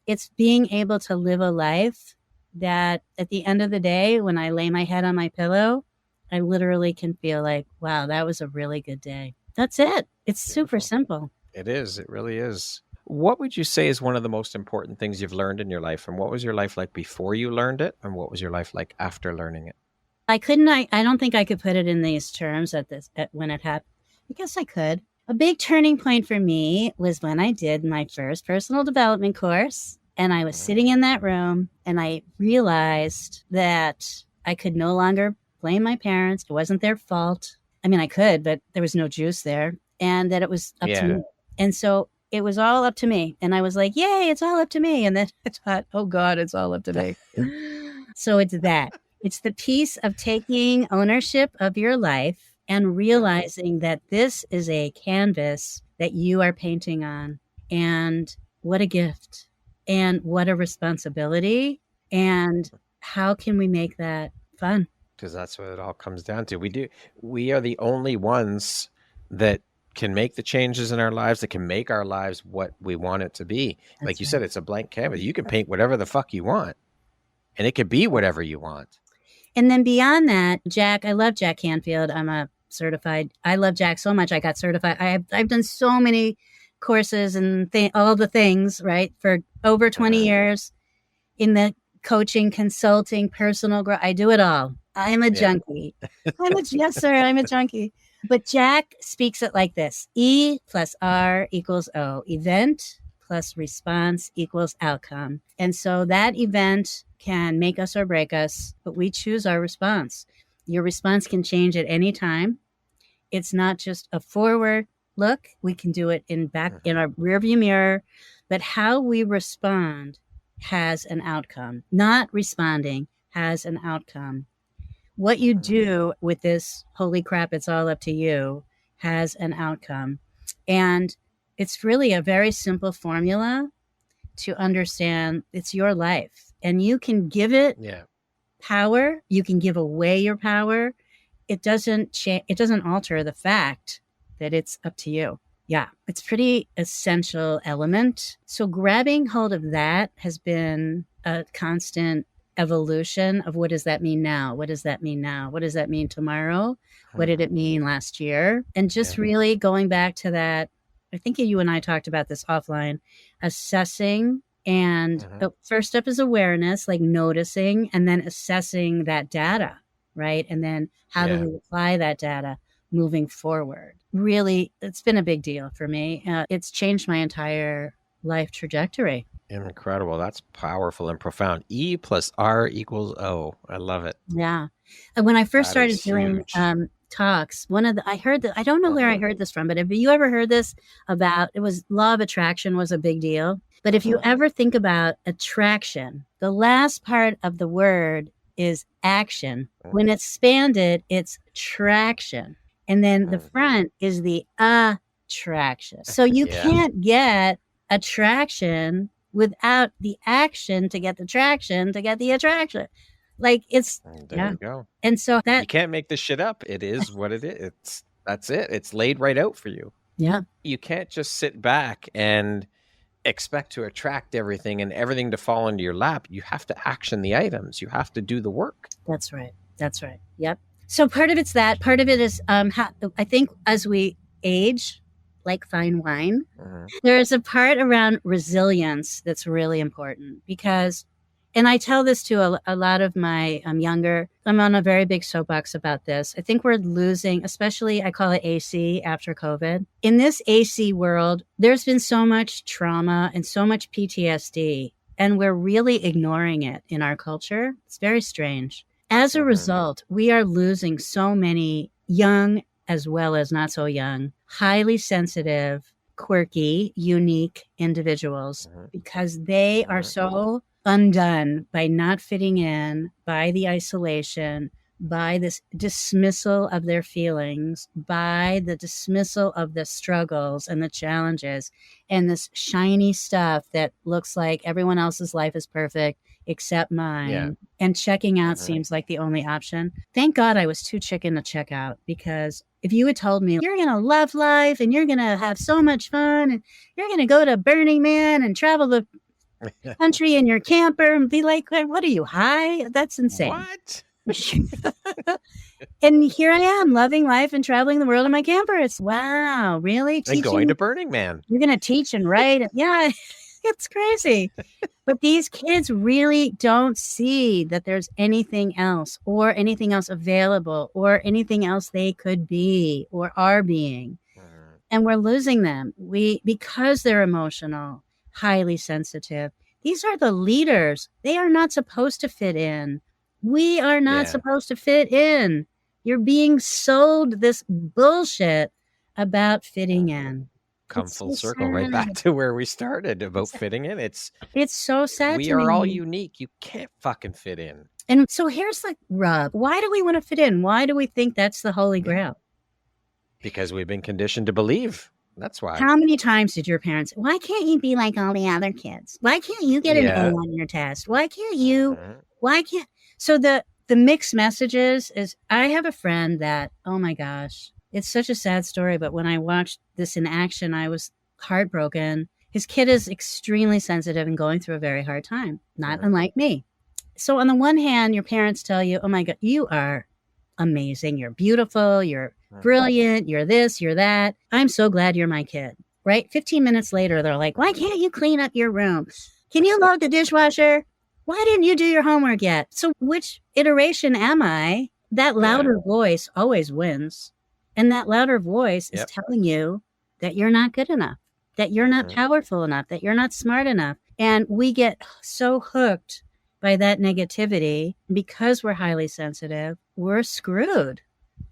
it's being able to live a life that at the end of the day, when I lay my head on my pillow, I literally can feel like, wow, that was a really good day. That's it. It's super simple. It is. It really is. What would you say is one of the most important things you've learned in your life? And what was your life like before you learned it? And what was your life like after learning it? I don't think I could put it in these terms when it happened. I guess I could. A big turning point for me was when I did my first personal development course. And I was sitting in that room and I realized that I could no longer blame my parents. It wasn't their fault. I mean, I could, but there was no juice there. And that it was up to me. And so it was all up to me. And I was like, yay, it's all up to me. And then I thought, oh God, it's all up to me. So it's that. It's the piece of taking ownership of your life and realizing that this is a canvas that you are painting on. And what a gift. And what a responsibility. And how can we make that fun? Because that's what it all comes down to. We are the only ones that can make the changes in our lives, that can make our lives what we want it to be. That's like you said, it's a blank canvas. You can paint whatever the fuck you want, and it could be whatever you want. And then beyond that, Jack, I love Jack Canfield. I love Jack so much. I got certified. I've done so many courses and all the things, right, for over 20 years in the coaching, consulting, personal growth. I do it all. I'm a junkie. Yes, sir. I'm a junkie. But Jack speaks it like this: E plus R equals O. Event plus response equals outcome. And so that event can make us or break us, but we choose our response. Your response can change at any time. It's not just a forward look. We can do it in our rearview mirror, but how we respond has an outcome. Not responding has an outcome. What you do with this, holy crap, it's all up to you, has an outcome. And it's really a very simple formula to understand it's your life. And you can give it power. You can give away your power. It doesn't alter the fact that it's up to you. Yeah, it's pretty essential element. So grabbing hold of that has been a constant evolution of what does that mean now? What does that mean now? What does that mean tomorrow? What did it mean last year? And just really going back to that, I think you and I talked about this offline, assessing. And the first step is awareness, like noticing, and then assessing that data, right? And then how do we apply that data moving forward? Really, it's been a big deal for me. It's changed my entire life trajectory. Incredible. That's powerful and profound. E plus R equals O. I love it. Yeah. And when I first started doing talks, I don't know where I heard this from, but have you ever heard this about, it was law of attraction was a big deal. But if you ever think about attraction, the last part of the word is action. When it's expanded, it's traction. And then the front is the attraction. So you can't get attraction without the action to get the traction to get the attraction. Like it's there you go. And so that you can't make this shit up. It is what it is. That's it. It's laid right out for you. Yeah. You can't just sit back and expect to attract everything and everything to fall into your lap. You have to action the items. You have to do the work. That's right. That's right. Yep. So part of it's that. Part of it is, I think as we age, like fine wine, there is a part around resilience that's really important because, and I tell this to a lot of my younger, I'm on a very big soapbox about this. I think we're losing, especially I call it AC after COVID. In this AC world, there's been so much trauma and so much PTSD, and we're really ignoring it in our culture. It's very strange. As a result, we are losing so many young as well as not so young, highly sensitive, quirky, unique individuals because they are so undone by not fitting in, by the isolation, by this dismissal of their feelings, by the dismissal of the struggles and the challenges and this shiny stuff that looks like everyone else's life is perfect except mine. Yeah. And checking out seems like the only option. Thank God I was too chicken to check out, because if you had told me you're going to love life and you're going to have so much fun and you're going to go to Burning Man and travel the country in your camper and be like, what are you, high? That's insane. What? And here I am loving life and traveling the world in my camper. It's wow, really? And going to Burning Man. You're going to teach and write. Yeah, it's crazy. But these kids really don't see that there's anything else or anything else available or anything else they could be or are being. And we're losing them. Because they're emotional, highly sensitive. These are the leaders. They are not supposed to fit in. We are not supposed to fit in. You're being sold this bullshit about fitting in. Come full circle, right back to where we started about fitting in. It's so sad. We are all unique. You can't fucking fit in. And so here's the rub. Why do we want to fit in? Why do we think that's the holy grail? Because we've been conditioned to believe. That's why. How many times did your parents, why can't you be like all the other kids? Why can't you get an A on your test? Why can't you? Why can't? So the mixed messages is, I have a friend that, oh my gosh, it's such a sad story. But when I watched this in action, I was heartbroken. His kid is extremely sensitive and going through a very hard time, not unlike me. So on the one hand, your parents tell you, oh my God, you are amazing. You're beautiful. You're brilliant. You're this, you're that. I'm so glad you're my kid, right? 15 minutes later, they're like, why can't you clean up your room? Can you load the dishwasher? Why didn't you do your homework yet? So which iteration am I? That louder voice always wins. And that louder voice is telling you that you're not good enough, that you're not powerful enough, that you're not smart enough. And we get so hooked by that negativity because we're highly sensitive, we're screwed.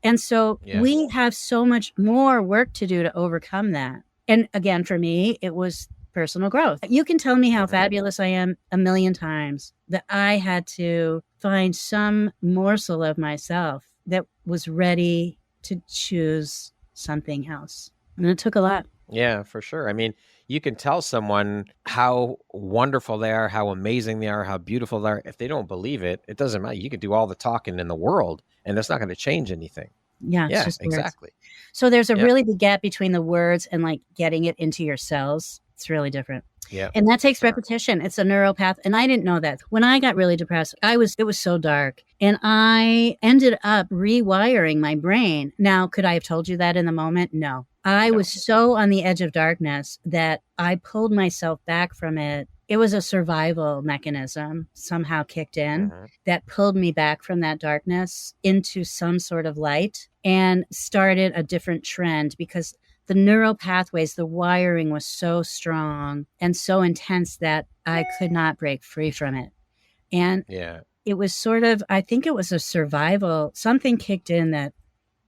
And so we have so much more work to do to overcome that. And again, for me, it was personal growth. You can tell me how fabulous I am a million times, that I had to find some morsel of myself that was ready to choose something else. And it took a lot. Yeah, for sure. I mean, you can tell someone how wonderful they are, how amazing they are, how beautiful they are. If they don't believe it, it doesn't matter. You can do all the talking in the world and it's not going to change anything. Yeah, exactly. So there's a really big gap between the words and like getting it into your cells. It's really different. Yeah. And that takes repetition. It's a neural path. And I didn't know that. When I got really depressed, it was so dark. And I ended up rewiring my brain. Now, could I have told you that in the moment? No. I was so on the edge of darkness that I pulled myself back from it. It was a survival mechanism somehow kicked in that pulled me back from that darkness into some sort of light and started a different trend, because the neural pathways, the wiring was so strong and so intense that I could not break free from it. And it was sort of, I think it was a survival, something kicked in that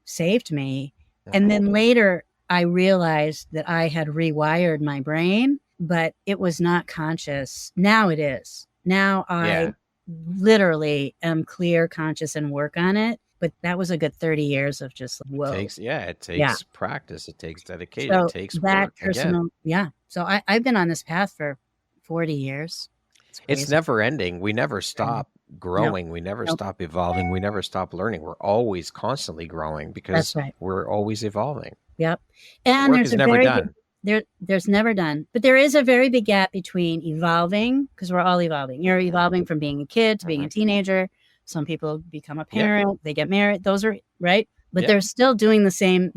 saved me. And then later I realized that I had rewired my brain, but it was not conscious. Now it is. Now I literally am clear, conscious, and work on it. But that was a good 30 years of just, whoa. It takes practice. It takes dedication. It takes work. Personal, So I've been on this path for 40 years. It's never ending. We never stop growing. We never stop evolving. We never stop learning. We're always constantly growing because we're always evolving. Yep. And work is never done. There's never done. But there is a very big gap between evolving, because we're all evolving. You're evolving from being a kid to being a teenager. Some people become a parent, they get married. Those are right. But they're still doing the same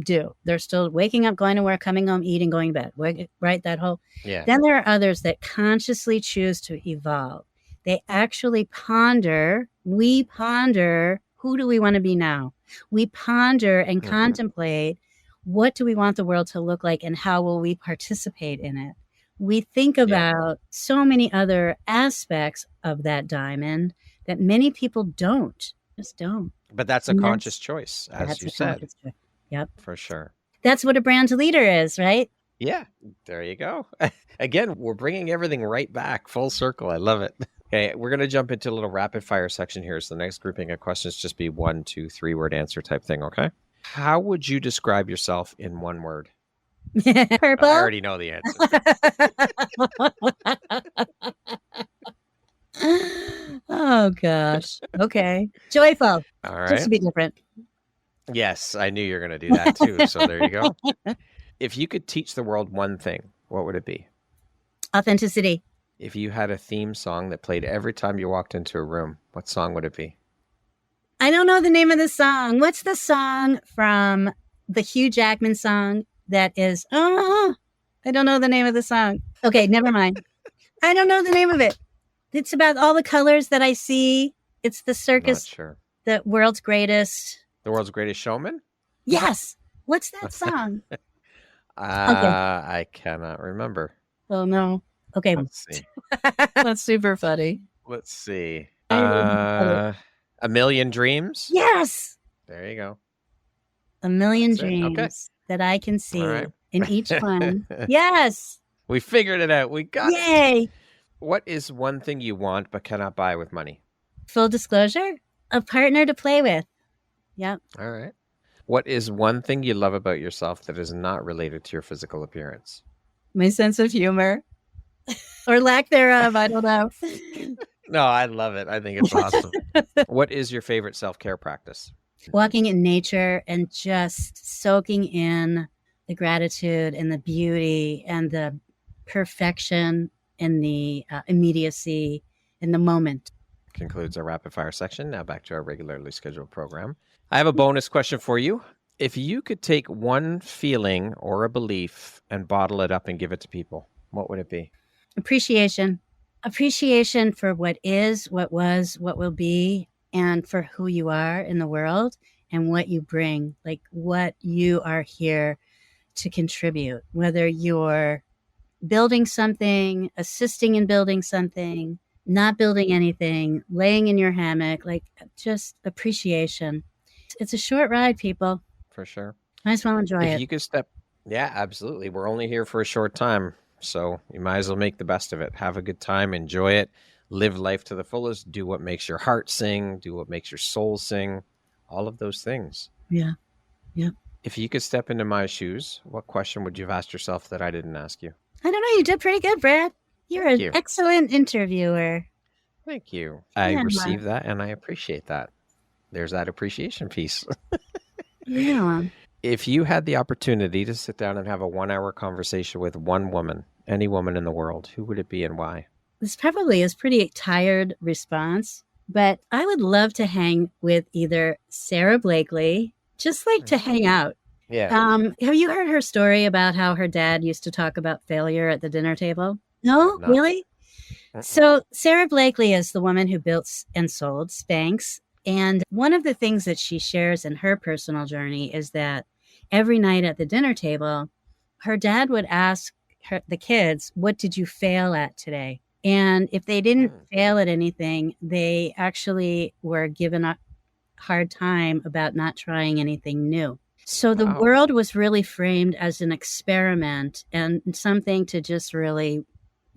They're still waking up, going to work, coming home, eating, going to bed. Right? That whole. Yeah. Then there are others that consciously choose to evolve. They actually ponder. We ponder, who do we want to be now? We ponder and contemplate, what do we want the world to look like and how will we participate in it? We think about so many other aspects of that diamond that many people just don't. But that's a conscious choice, as you said. Yep. For sure. That's what a brand leader is, right? Yeah, there you go. Again, we're bringing everything right back, full circle. I love it. Okay, we're going to jump into a little rapid fire section here. So the next grouping of questions just be 1, 2, 3 word answer type thing, okay? How would you describe yourself in one word? Purple. I already know the answer. Oh, gosh. Okay. Joyful. All right. Just to be different. Yes, I knew you were going to do that too. So there you go. If you could teach the world one thing, what would it be? Authenticity. If you had a theme song that played every time you walked into a room, what song would it be? I don't know the name of the song. What's the song from the Hugh Jackman song that is, I don't know the name of the song. Okay, never mind. I don't know the name of it. It's about all the colors that I see. It's the circus, Not sure. The world's greatest. The World's Greatest Showman? Yes. What's that song? Okay. I cannot remember. Oh, no. Okay. Let's see. That's super funny. Let's see. A Million Dreams? Yes. There you go. A million That's it. dreams Okay. that I can see right. in each one. Yes. We figured it out. We got it. Yay. What is one thing you want but cannot buy with money? Full disclosure, a partner to play with. Yep. All right. What is one thing you love about yourself that is not related to your physical appearance? My sense of humor. Or lack thereof. I don't know. No, I love it. I think it's awesome. What is your favorite self-care practice? Walking in nature and just soaking in the gratitude and the beauty and the perfection and the immediacy in the moment. Concludes our rapid fire section. Now back to our regularly scheduled program. I have a bonus question for you. If you could take one feeling or a belief and bottle it up and give it to people, what would it be? Appreciation. Appreciation for what is, what was, what will be, and for who you are in the world and what you bring, like what you are here to contribute, whether you're building something, assisting in building something, not building anything, laying in your hammock, like just appreciation. It's a short ride, people. For sure. Might as well enjoy it. If you could step, yeah, absolutely. We're only here for a short time, so you might as well make the best of it. Have a good time, enjoy it, live life to the fullest, do what makes your heart sing, do what makes your soul sing, all of those things. Yeah. Yeah. If you could step into my shoes, what question would you have asked yourself that I didn't ask you? I don't know. You did pretty good, Brad. You're an excellent interviewer. Thank you. I received that and I appreciate that. There's that appreciation piece. Yeah. If you had the opportunity to sit down and have a 1-hour conversation with one woman, any woman in the world, who would it be and why? This probably is pretty tired response, but I would love to hang with either Sarah Blakely, just like to hang out. Yeah. Have you heard her story about how her dad used to talk about failure at the dinner table? No, really? So Sarah Blakely is the woman who built and sold Spanx. And one of the things that she shares in her personal journey is that every night at the dinner table, her dad would ask the kids, what did you fail at today? And if they didn't fail at anything, they actually were given a hard time about not trying anything new. So the world was really framed as an experiment and something to just really,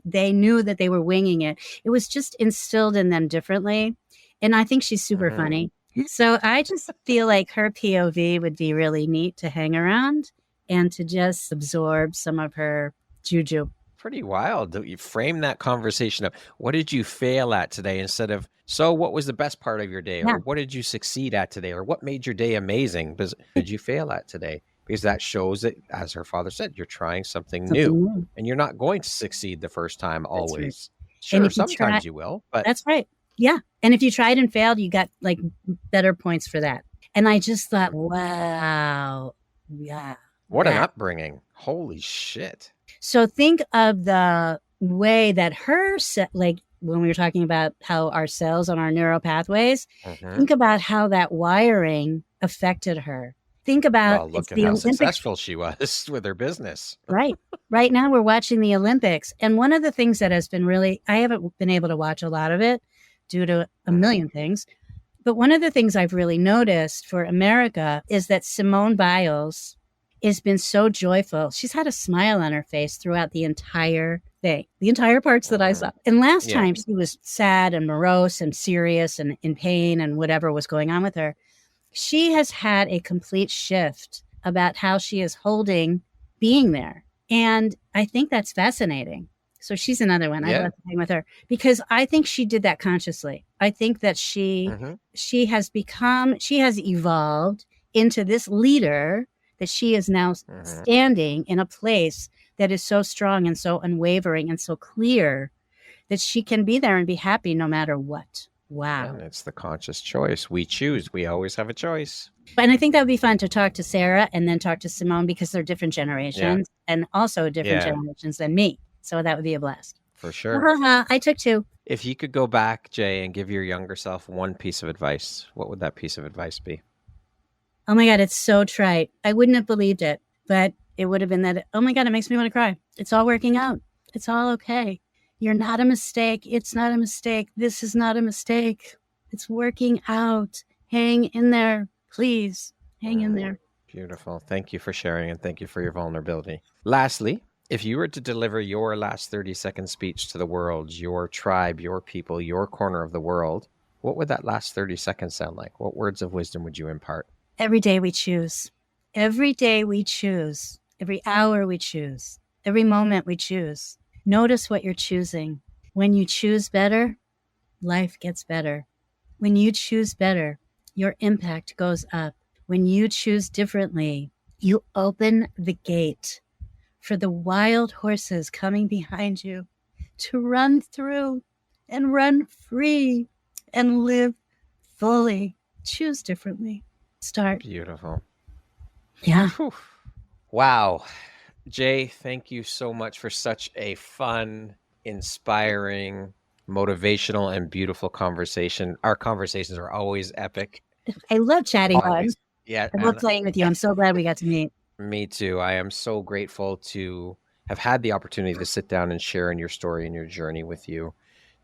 they knew that they were winging it. It was just instilled in them differently. And I think she's super funny. So I just feel like her POV would be really neat to hang around and to just absorb some of her juju. Pretty wild. You frame that conversation of what did you fail at today instead of, so what was the best part of your day? Or what did you succeed at today? Or what made your day amazing? Because what did you fail at today? because that shows that, as her father said, you're trying something new and you're not going to succeed the first time always. Right. Sure, sometimes you will, but that's right. Yeah. And if you tried and failed, you got like better points for that. And I just thought, wow. Yeah. What an upbringing. Holy shit. So think of the way that like when we were talking about how our cells on our neural pathways, think about how that wiring affected her. Think about look at how successful she was with her business. Right. Right now we're watching the Olympics. And one of the things that has been really, I haven't been able to watch a lot of it due to a million things. But one of the things I've really noticed for America is that Simone Biles has been so joyful. She's had a smile on her face throughout the entire thing, the entire parts that I saw. And last time she was sad and morose and serious and in pain and whatever was going on with her. She has had a complete shift about how she is holding being there. And I think that's fascinating. So she's another one. I love playing with her because I think she did that consciously. I think that she has evolved into this leader that she is now standing in a place that is so strong and so unwavering and so clear that she can be there and be happy no matter what. Wow. And it's the conscious choice. We choose. We always have a choice. And I think that would be fun to talk to Sarah and then talk to Simone because they're different generations and also different generations than me. So that would be a blast. For sure. I took 2. If you could go back, Jay, and give your younger self one piece of advice, what would that piece of advice be? Oh my God, it's so trite. I wouldn't have believed it, but it would have been that, oh my God, it makes me want to cry. It's all working out. It's all okay. You're not a mistake. It's not a mistake. This is not a mistake. It's working out. Hang in there. Please hang in there. Beautiful. Thank you for sharing and thank you for your vulnerability. Lastly, if you were to deliver your last 30-second speech to the world, your tribe, your people, your corner of the world, what would that last 30 seconds sound like? What words of wisdom would you impart? Every day we choose. Every day we choose. Every hour we choose. Every moment we choose. Notice what you're choosing. When you choose better, life gets better. When you choose better, your impact goes up. When you choose differently, you open the gate for the wild horses coming behind you to run through and run free and live fully. Choose differently. Start. Beautiful. Yeah. Whew. Wow. Jay, thank you so much for such a fun, inspiring, motivational, and beautiful conversation. Our conversations are always epic. I love chatting. Yeah. I love playing with you. I'm so glad we got to meet. Me too. I am so grateful to have had the opportunity to sit down and share in your story and your journey with you,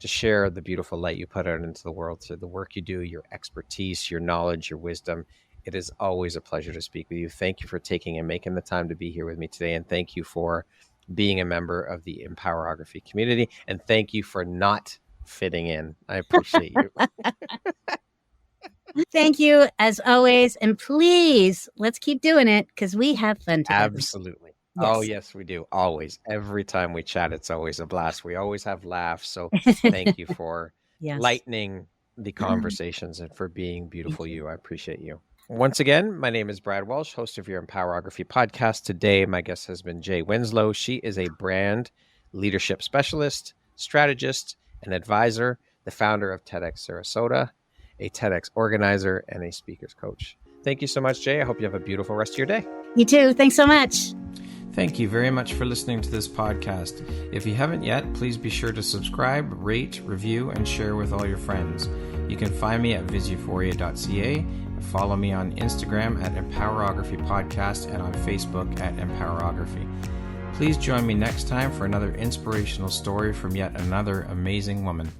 to share the beautiful light you put out into the world, to the work you do, your expertise, your knowledge, your wisdom. It is always a pleasure to speak with you. Thank you for taking and making the time to be here with me today. And thank you for being a member of the Empowerography community. And thank you for not fitting in. I appreciate you. Thank you, as always. And please, let's keep doing it because we have fun together. Absolutely. Yes. Oh, yes, we do. Always. Every time we chat, it's always a blast. We always have laughs. So thank you for lightening the conversations and for being beautiful you. I appreciate you. Once again, my name is Brad Welsh, host of your Empowerography podcast. Today, my guest has been J Winslow. She is a brand leadership specialist, strategist, and advisor, the founder of TEDx Sarasota, a TEDx organizer, and a speaker's coach. Thank you so much, Jay. I hope you have a beautiful rest of your day. You too. Thanks so much. Thank you very much for listening to this podcast. If you haven't yet, please be sure to subscribe, rate, review, and share with all your friends. You can find me at visuphoria.ca. Follow me on Instagram at Empowerography Podcast and on Facebook at Empowerography. Please join me next time for another inspirational story from yet another amazing woman.